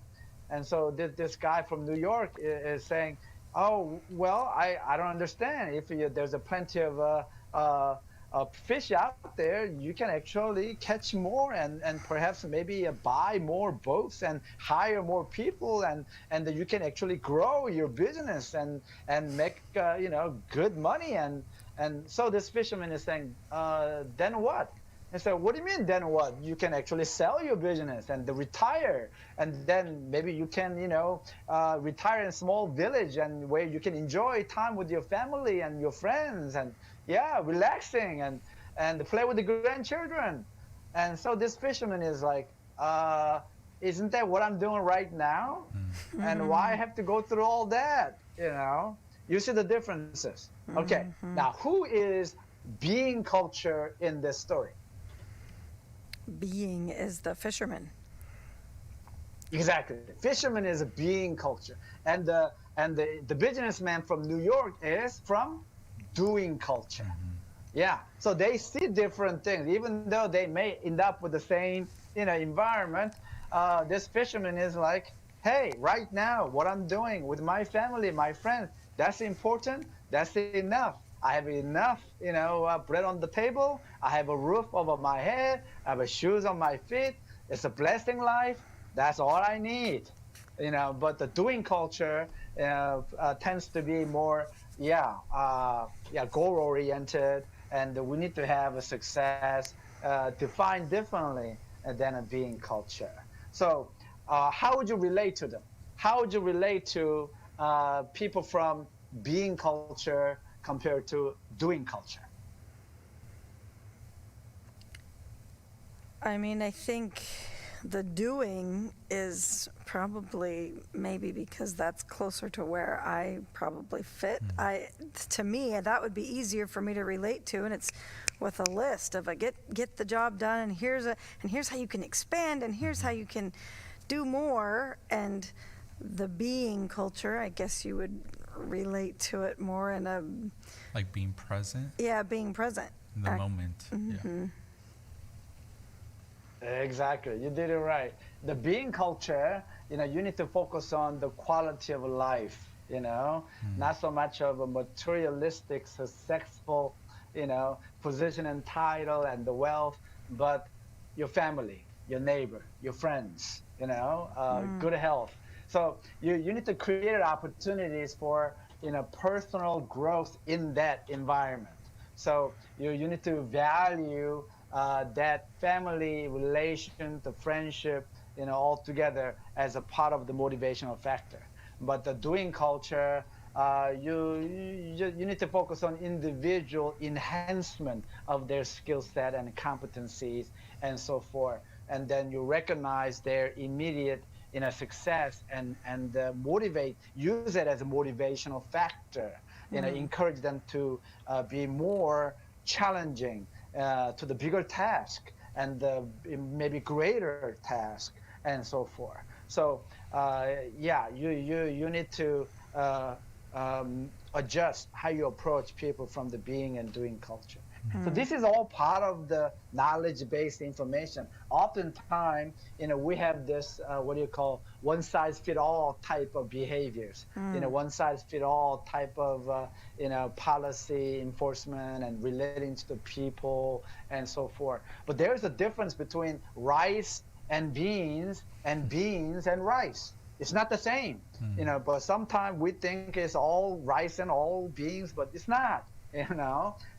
And so this guy from New York is saying, oh, well, I don't understand. If there's a plenty of fish out there, you can actually catch more and perhaps maybe buy more boats and hire more people, and you can actually grow your business and make good money. And so this fisherman is saying, then what? And so, what do you mean, then what? You can actually sell your business and retire. And then maybe you can, retire in a small village and where you can enjoy time with your family and your friends and, relaxing and play with the grandchildren. And so this fisherman is like, isn't that what I'm doing right now? Mm-hmm. And why I have to go through all that, You see the differences. Okay, now who is being culture in this story? Being is the fisherman. Exactly. Fisherman is a being culture. And the businessman from New York is from doing culture. Mm-hmm. Yeah. So they see different things. Even though they may end up with the same environment, this fisherman is like, hey, right now, what I'm doing with my family, my friends, that's important. That's enough. I have enough, bread on the table. I have a roof over my head. I have shoes on my feet. It's a blessing life. That's all I need, But the doing culture tends to be more, goal-oriented, and we need to have a success defined differently than a being culture. So, how would you relate to them? How would you relate to people from being culture compared to doing culture? I mean, I think the doing is probably maybe because that's closer to where I probably fit. To me, that would be easier for me to relate to, and it's with a list of get the job done, and here's how you can expand, and here's how you can do more. And the being culture, I guess you would relate to it more in a like being present. Yeah, being present in the moment. Mm-hmm. Yeah. Exactly, you did it right. The being culture, you need to focus on the quality of life, not so much of a materialistic, successful, position and title and the wealth, but your family, your neighbor, your friends, good health. So you need to create opportunities for personal growth in that environment. So you need to value that family relation, the friendship, all together as a part of the motivational factor. But the doing culture, you need to focus on individual enhancement of their skill set and competencies and so forth. And then you recognize their immediate success and motivate, use it as a motivational factor, encourage them to be more challenging to the bigger task and maybe greater task and so forth. So you need to adjust how you approach people from the being and doing culture. So this is all part of the knowledge-based information. Oftentimes, we have this, one-size-fit-all type of behaviors. One-size-fit-all type of, policy enforcement and relating to the people and so forth. But there's a difference between rice and beans and rice. It's not the same, but sometimes we think it's all rice and all beans, but it's not.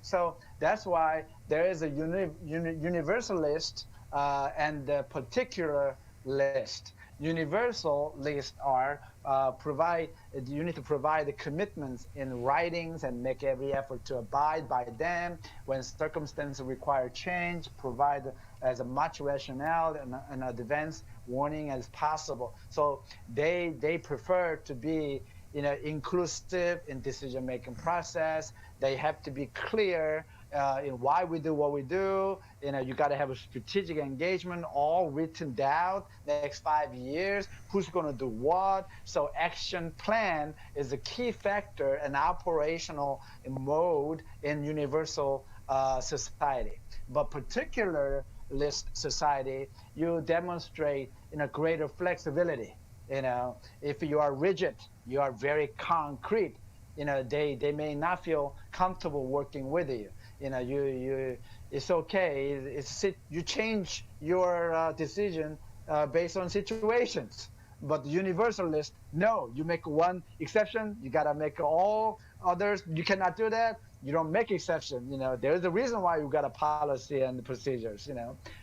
So that's why there is a universalist and a particular list. Universal lists are you need to provide the commitments in writings and make every effort to abide by them. When circumstances require change, provide as much rationale and advance warning as possible. So they prefer to be inclusive in decision-making process. They have to be clear in why we do what we do. You got to have a strategic engagement, all written down, next 5 years, who's going to do what. So action plan is a key factor and operational mode in universal society. But particularist society, you demonstrate greater flexibility. If you are rigid, you are very concrete, they may not feel comfortable working with you. It's okay. You change your decision based on situations. But the universalist, no, you make one exception, you gotta make all others. You cannot do that. You don't make exception. There's a reason why you got a policy and the procedures.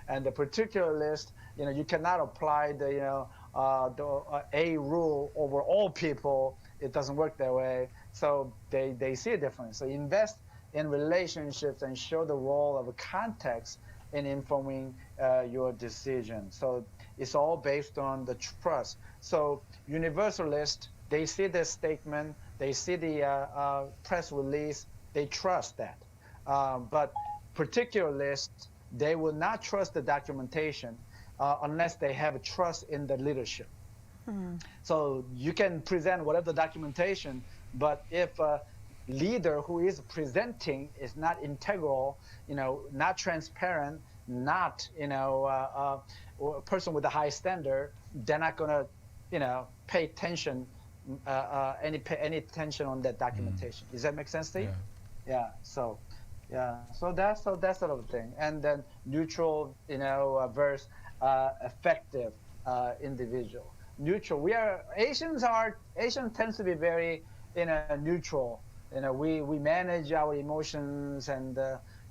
And the particularist, you cannot apply the a rule over all people. It doesn't work that way. So they see a difference. So invest in relationships and show the role of a context in informing your decision. So it's all based on the trust. So universalists, they see the statement, they see the press release, they trust that. But particularists, they will not trust the documentation unless they have trust in the leadership. So you can present whatever documentation, but if a leader who is presenting is not integral, not transparent, not a person with a high standard, they're not gonna pay attention any attention on that documentation. Does that make sense to you? Yeah. So that's sort of thing. And then neutral, versus effective individual. Neutral. Asians tends to be very neutral. We manage our emotions and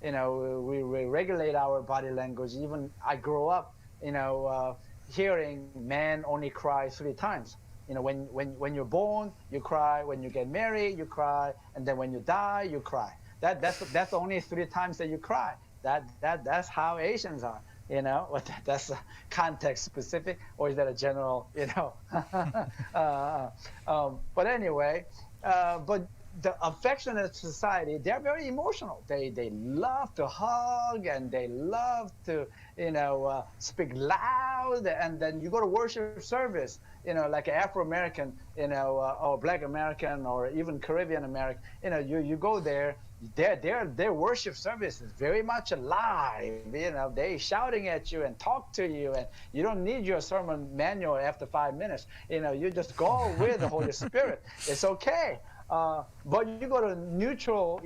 we regulate our body language. Even I grew up hearing men only cry 3 times. When you're born, you cry. When you get married, you cry, and then when you die, you cry. That's only 3 times that you cry. That's how Asians are. That's context specific, or is that a general? But anyway, but the affectionate society, they're very emotional. They love to hug and they love to speak loud. And then you go to worship service, like Afro-American, or Black American, or even Caribbean American. You go there. Their worship service is very much alive. They shouting at you and talk to you, and you don't need your sermon manual after 5 minutes. You just go with the Holy Spirit. It's okay. But you go to neutral,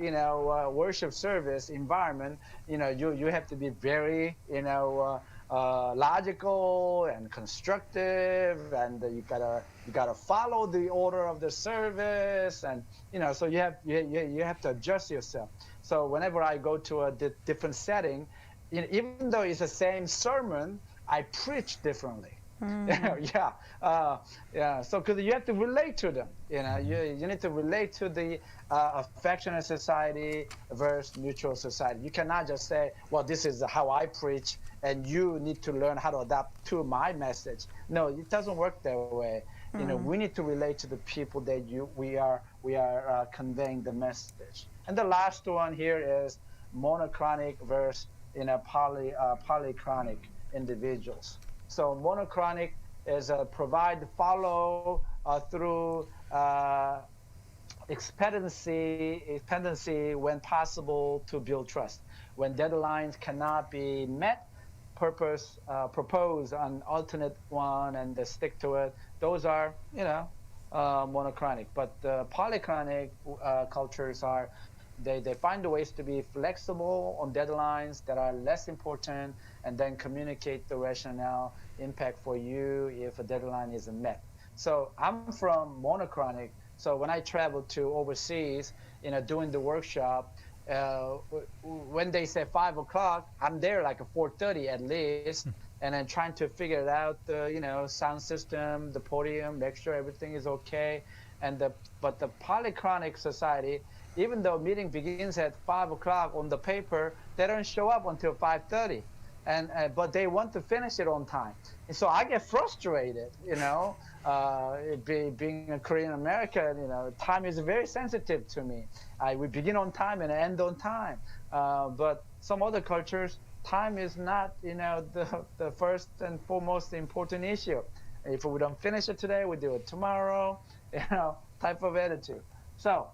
worship service environment. You have to be very, logical and constructive, and you gotta follow the order of the service, and so you have to adjust yourself. So whenever I go to a different setting, even though it's the same sermon, I preach differently. So because you have to relate to them. You need to relate to the affectionate society versus neutral society. You cannot just say, well, this is how I preach, and you need to learn how to adapt to my message. No, it doesn't work that way. We need to relate to the people that we are conveying the message. And the last one here is monochronic versus polychronic individuals. So monochronic is provide follow through expectancy when possible to build trust. When deadlines cannot be met, propose an alternate one and stick to it. Those are monochronic. But polychronic cultures are they find ways to be flexible on deadlines that are less important, and then communicate the rationale impact for you if a deadline isn't met. So I'm from monochronic. So when I travel to overseas, doing the workshop, when they say 5 o'clock, I'm there like at 4:30 at least, and then trying to figure out the sound system, the podium, make sure everything is okay. But the polychronic society, even though meeting begins at 5 o'clock on the paper, they don't show up until 5:30, but they want to finish it on time. And so I get frustrated, being a Korean American, time is very sensitive to me. We begin on time and end on time. But some other cultures, time is not, the first and foremost important issue. If we don't finish it today, we do it tomorrow, type of attitude. So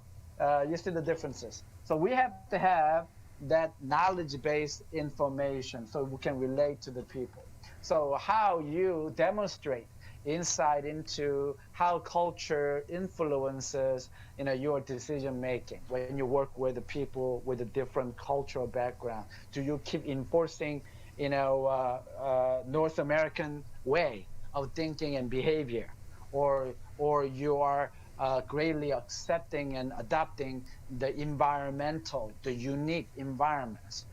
you see the differences. So we have to have that knowledge-based information so we can relate to the people. So how you demonstrate insight into how culture influences your decision making when you work with the people with a different cultural background. Do you keep enforcing North American way of thinking and behavior, or you are greatly accepting and adopting the unique environments?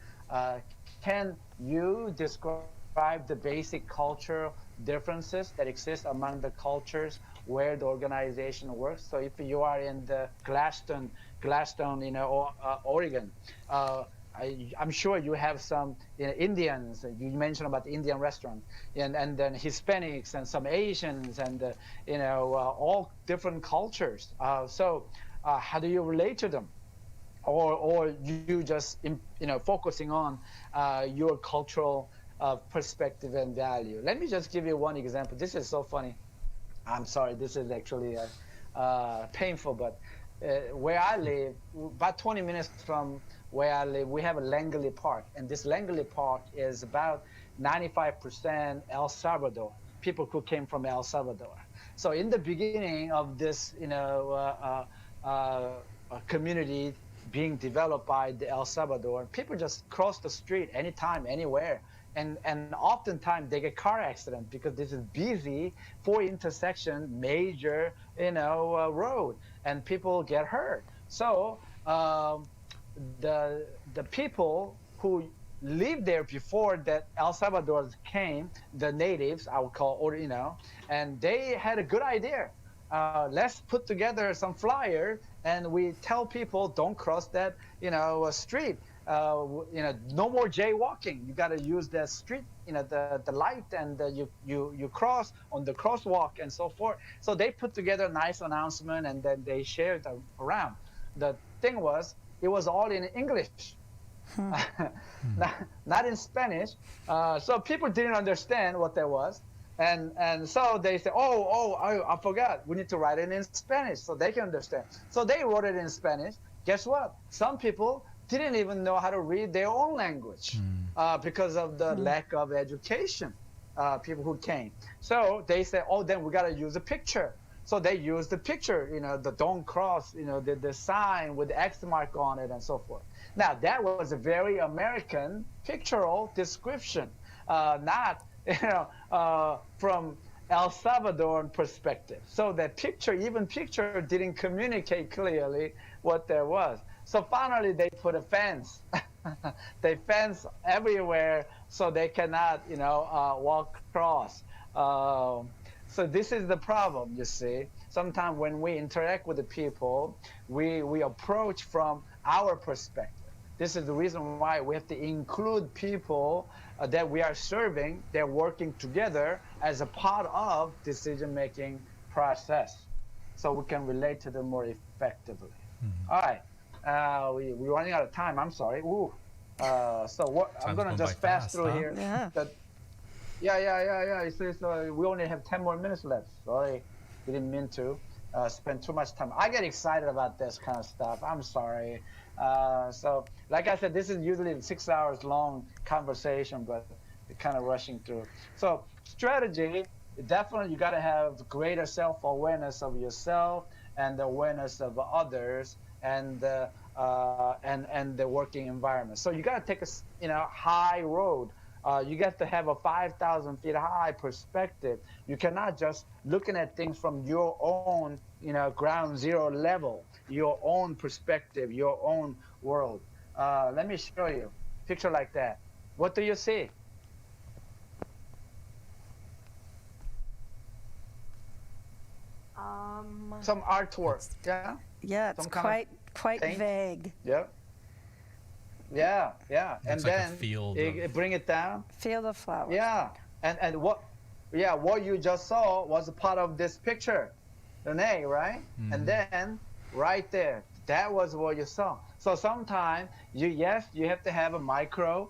Can you describe the basic cultural differences that exist among the cultures where the organization works? So if you are in the Gladstone, Oregon, I'm sure you have some Indians. You mentioned about the Indian restaurant, and then Hispanics and some Asians, and all different cultures. So how do you relate to them? Or you just focusing on your cultural perspective and value? Let me just give you one example. This is so funny. I'm sorry, this is actually painful, but where I live, about 20 minutes from where I live, we have a Langley Park, and this Langley Park is about 95% El Salvador, people who came from El Salvador. So in the beginning of this, community being developed by the El Salvador, people just cross the street anytime, anywhere. And oftentimes they get car accident because this is busy, 4 intersection, major, road, and people get hurt. So the people who lived there before that El Salvador came, the natives, I would call, and they had a good idea. Let's put together some flyer, and we tell people don't cross that, street. No more jaywalking. You got to use the street, the light, and you cross on the crosswalk and so forth. So they put together a nice announcement, and then they shared it around. The thing was, it was all in English, not in Spanish. So people didn't understand what that was. And so they said, I forgot. We need to write it in Spanish so they can understand. So they wrote it in Spanish. Guess what? Some people didn't even know how to read their own language because of the lack of education, people who came. So they said, then we got to use a picture. So they used the picture, the don't cross, the sign with the X mark on it and so forth. Now, that was a very American pictorial description, not from El Salvador perspective. So that picture didn't communicate clearly what there was. So finally, they put a fence. They fence everywhere so they cannot, walk across. So this is the problem, you see. Sometimes when we interact with the people, we approach from our perspective. This is the reason why we have to include people that we are serving. They're working together as a part of decision-making process, so we can relate to them more effectively. Mm-hmm. All right, we're running out of time. I'm sorry. So I'm going to just fast through here. Yeah. It says we only have 10 more minutes left. Sorry, we didn't mean to spend too much time. I get excited about this kind of stuff. I'm sorry. So, like I said, this is usually a 6 hours long conversation, but we're kind of rushing through. So, strategy, definitely you got to have greater self-awareness of yourself and awareness of others and the working environment. So you got to take a high road. You got to have a 5,000 feet high perspective. You cannot just looking at things from your own, ground zero level, your own perspective, your own world. Let me show you a picture like that. What do you see? Some artwork, yeah? Yeah, it's Some kind of quite paint. vague. Yeah. Yeah, yeah. It's And like a then field bring it down. Field of flowers. Yeah. And what you just saw was a part of this picture, Renee, right? And then right there, that was what you saw. So sometimes you have to have a micro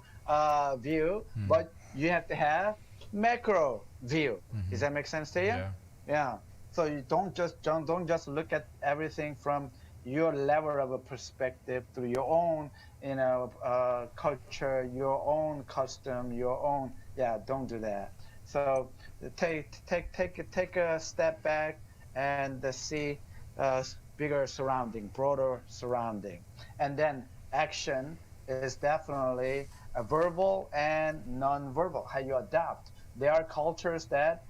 view, but you have to have macro view. Does that make sense to you? Yeah. Yeah. So you don't just look at everything from your level of a perspective through your own, culture, your own custom, your own. Yeah, don't do that. So take a step back and see bigger surrounding, broader surrounding, and then action is definitely a verbal and non-verbal. How you adapt. There are cultures that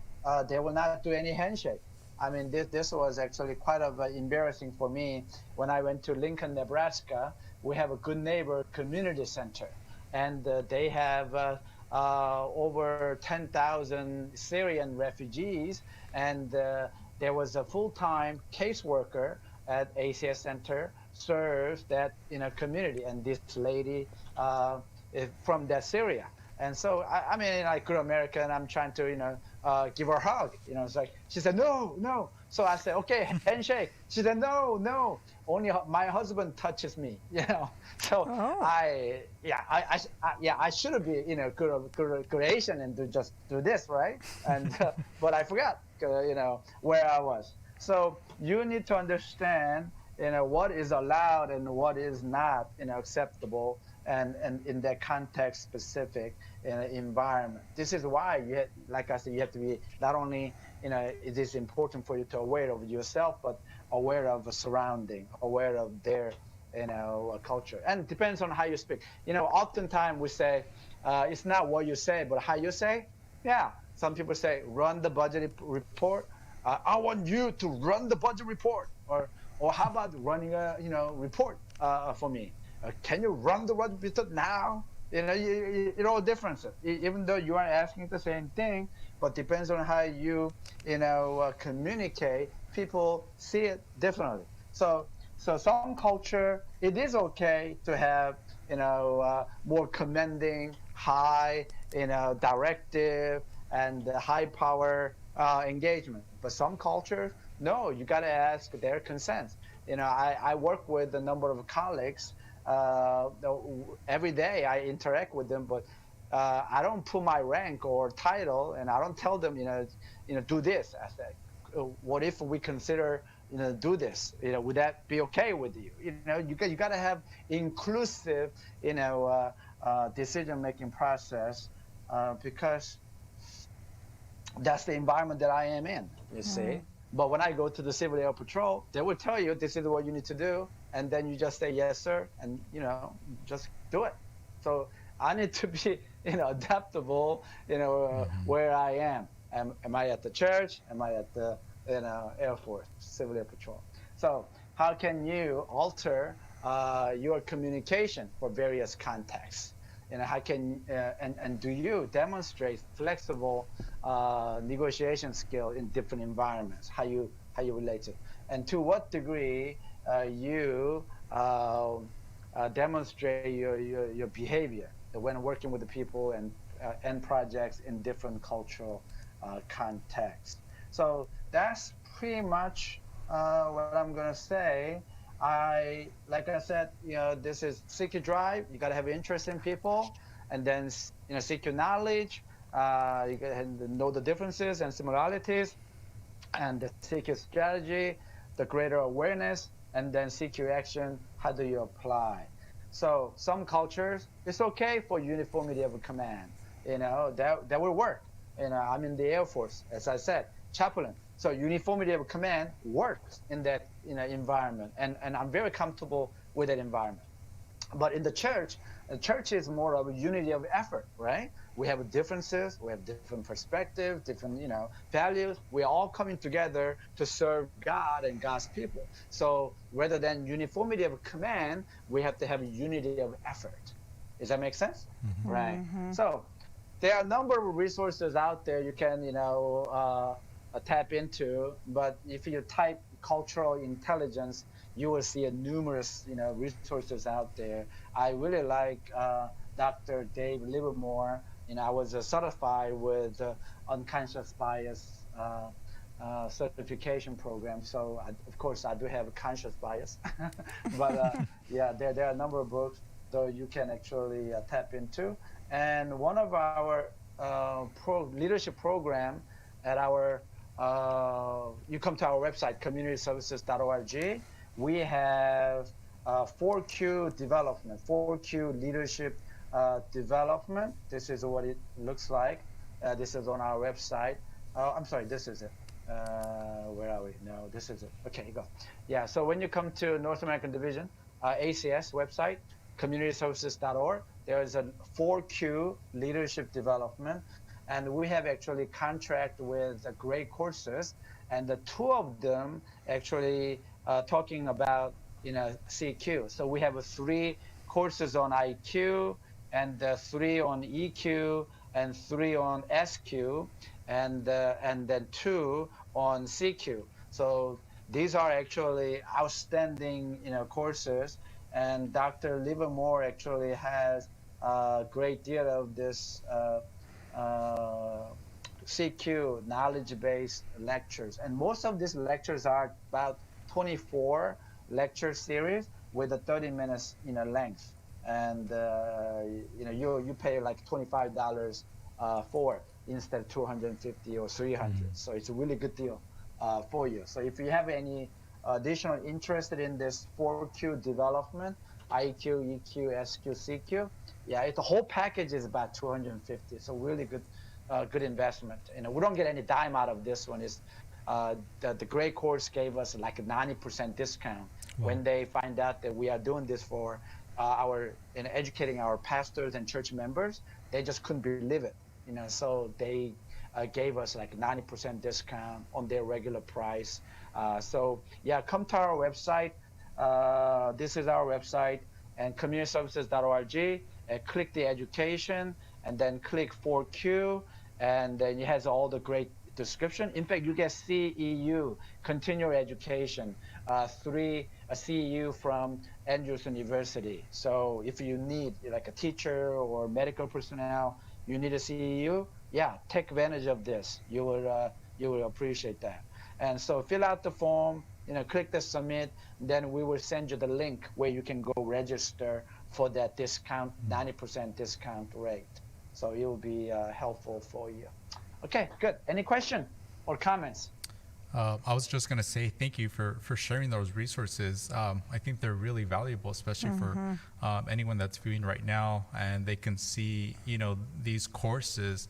they will not do any handshake. I mean, this was actually quite embarrassing for me when I went to Lincoln, Nebraska. We have a Good Neighbor Community Center, and they have over 10,000 Syrian refugees, and there was a full-time caseworker at ACS Center serves that community, and this lady is from that Syria. And so, I mean, like good American, I'm trying to, give her a hug. It's like, she said, no. So I said, okay, handshake. She said, no, only my husband touches me, So I should be, good Asian and just do this, right? And, but I forgot, where I was. So you need to understand, what is allowed and what is not, acceptable. And in that context specific environment. This is why like I said, you have to be not only, it is important for you to aware of yourself, but aware of the surrounding, aware of their, culture. And it depends on how you speak. Oftentimes we say, it's not what you say, but how you say. Yeah, some people say, run the budget report. I want you to run the budget report. Or how about running a, report for me? Can you run the budget report now? It all different. Even though you are asking the same thing, but depends on how you, communicate. People see it differently. So some culture, it is okay to have, more commending, high, directive, and high power engagement. But some cultures, no, you got to ask their consent. I work with a number of colleagues. Every day I interact with them, but I don't put my rank or title, and I don't tell them, do this. I say, what if we consider, do this? Would that be okay with you? You got to have inclusive, decision-making process, because that's the environment that I am in. You see. But when I go to the Civil Air Patrol, they will tell you this is what you need to do, and then you just say yes, sir, and just do it. So I need to be adaptable, where I am. Am I at the church? Am I at the Air Force, Civil Air Patrol? So how can you alter your communication for various contexts? How can and do you demonstrate flexible negotiation skill in different environments? How you relate to, and to what degree you demonstrate your behavior when working with the people and projects in different cultural contexts. So that's pretty much what I'm gonna say. Like I said, this is seek your drive. You got to have interest in people, and then seek your knowledge. You got to know the differences and similarities, and seek your strategy, the greater awareness, and then seek your action. How do you apply? So some cultures, it's okay for uniformity of command. That will work. I'm in the Air Force, as I said, chaplain. So uniformity of command works in that environment, and I'm very comfortable with that environment. But in the church is more of a unity of effort, right? We have differences, we have different perspectives, different values. We're all coming together to serve God and God's people. So rather than uniformity of command, we have to have unity of effort. Does that make sense? Mm-hmm. Right. Mm-hmm. So there are a number of resources out there you can tap into. But if you type cultural intelligence, you will see numerous resources out there. I really like Dr. Dave Livermore. I was certified with unconscious bias certification program. So of course I do have a conscious bias, but yeah, there are a number of books that you can actually tap into. And one of our leadership program at our, you come to our website, communityservices.org. We have 4Q development, 4Q leadership development. This is what it looks like. This is on our website. I'm sorry, this is it. Where are we? No, this is it. Okay, go. Yeah, so when you come to North American Division, ACS website, communityservices.org, there is a 4Q leadership development, and we have actually contract with great courses, and the two of them actually talking about CQ. So we have 3 courses on IQ, and 3 on EQ, and 3 on SQ, and then 2 on CQ. So these are actually outstanding courses, and Dr. Livermore actually has a great deal of this CQ knowledge-based lectures, and most of these lectures are about 24 lecture series with a 30 minutes length, and you pay like $25 for it instead of $250 or $300. So it's a really good deal for you. So if you have any additional interest in this 4Q development, IQ, EQ, SQ, CQ, yeah, the whole package is about $250. So really good investment. We don't get any dime out of this one. Is the great course gave us like a 90% discount when they find out that we are doing this for educating our pastors and church members. They just couldn't believe it. So they gave us like 90% discount on their regular price. So yeah, come to our website. This is our website, and communityservices.org, and click the education, and then click 4Q, and then it has all the great description. In fact, you get CEU, continuing education, 3 CEU from Andrews University. So if you need like a teacher or medical personnel, you need a CEU, yeah, take advantage of this. You will appreciate that. And so fill out the form, click the submit, then we will send you the link where you can go register for that discount, 90% discount rate. So it will be helpful for you. Okay, good. Any question or comments? I was just going to say thank you for sharing those resources. I think they're really valuable, especially for anyone that's viewing right now, and they can see, these courses,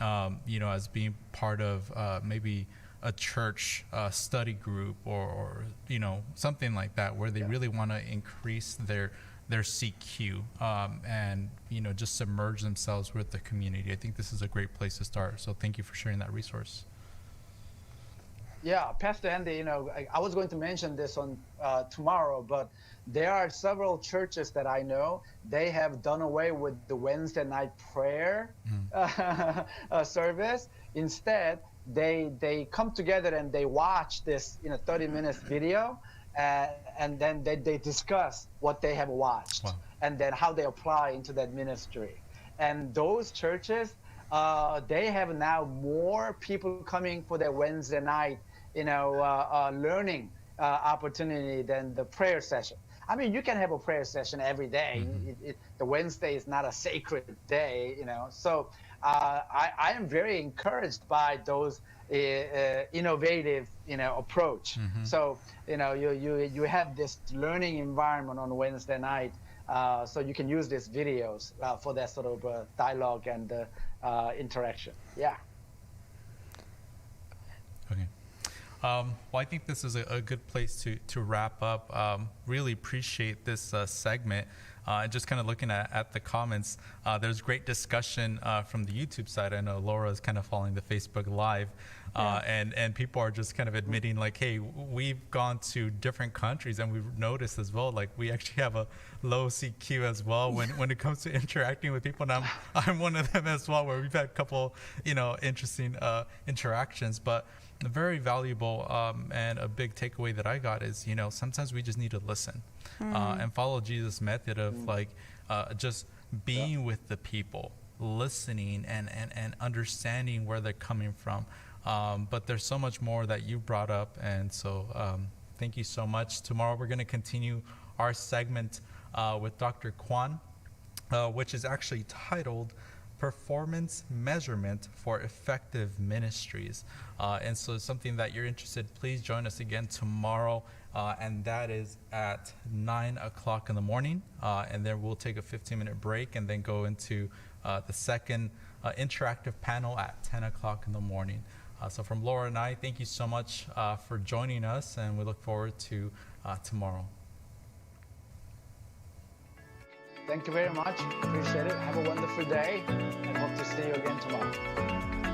as being part of maybe a church study group or something like that, where they really want to increase their CQ and just submerge themselves with the community. I think this is a great place to start. So thank you for sharing that resource. Yeah, Pastor Andy, I was going to mention this on tomorrow, but there are several churches that I know, they have done away with the Wednesday night prayer service. Instead, they come together and they watch this 30 minutes video, and then they discuss what they have watched. Wow. And then how they apply into that ministry. And those churches, they have now more people coming for their Wednesday night learning opportunity than the prayer session. I mean, you can have a prayer session every day. The Wednesday is not a sacred day, So I am very encouraged by those innovative, approach. So, you have this learning environment on Wednesday night, so you can use these videos for that sort of dialogue and interaction. Yeah. Okay. Well, I think this is a good place to wrap up. Really appreciate this segment. Just kind of looking at the comments, there's great discussion from the YouTube side. I know Laura is kind of following the Facebook Live, and people are just kind of admitting like, hey, we've gone to different countries and we've noticed as well, like we actually have a low CQ as well when it comes to interacting with people. And I'm one of them as well, where we've had a couple, interesting interactions. But very valuable, and a big takeaway that I got is, sometimes we just need to listen and follow Jesus' method of just being with the people, listening and understanding where they're coming from. But there's so much more that you brought up, and so thank you so much. Tomorrow we're going to continue our segment with Dr. Kwon, which is actually titled Performance Measurement for Effective Ministries. And so something that you're interested, please join us again tomorrow. And that is at 9 o'clock in the morning. And then we'll take a 15-minute break and then go into the second interactive panel at 10 o'clock in the morning. So from Laura and I, thank you so much for joining us, and we look forward to tomorrow. Thank you very much. Appreciate it. Have a wonderful day, and hope to see you again tomorrow.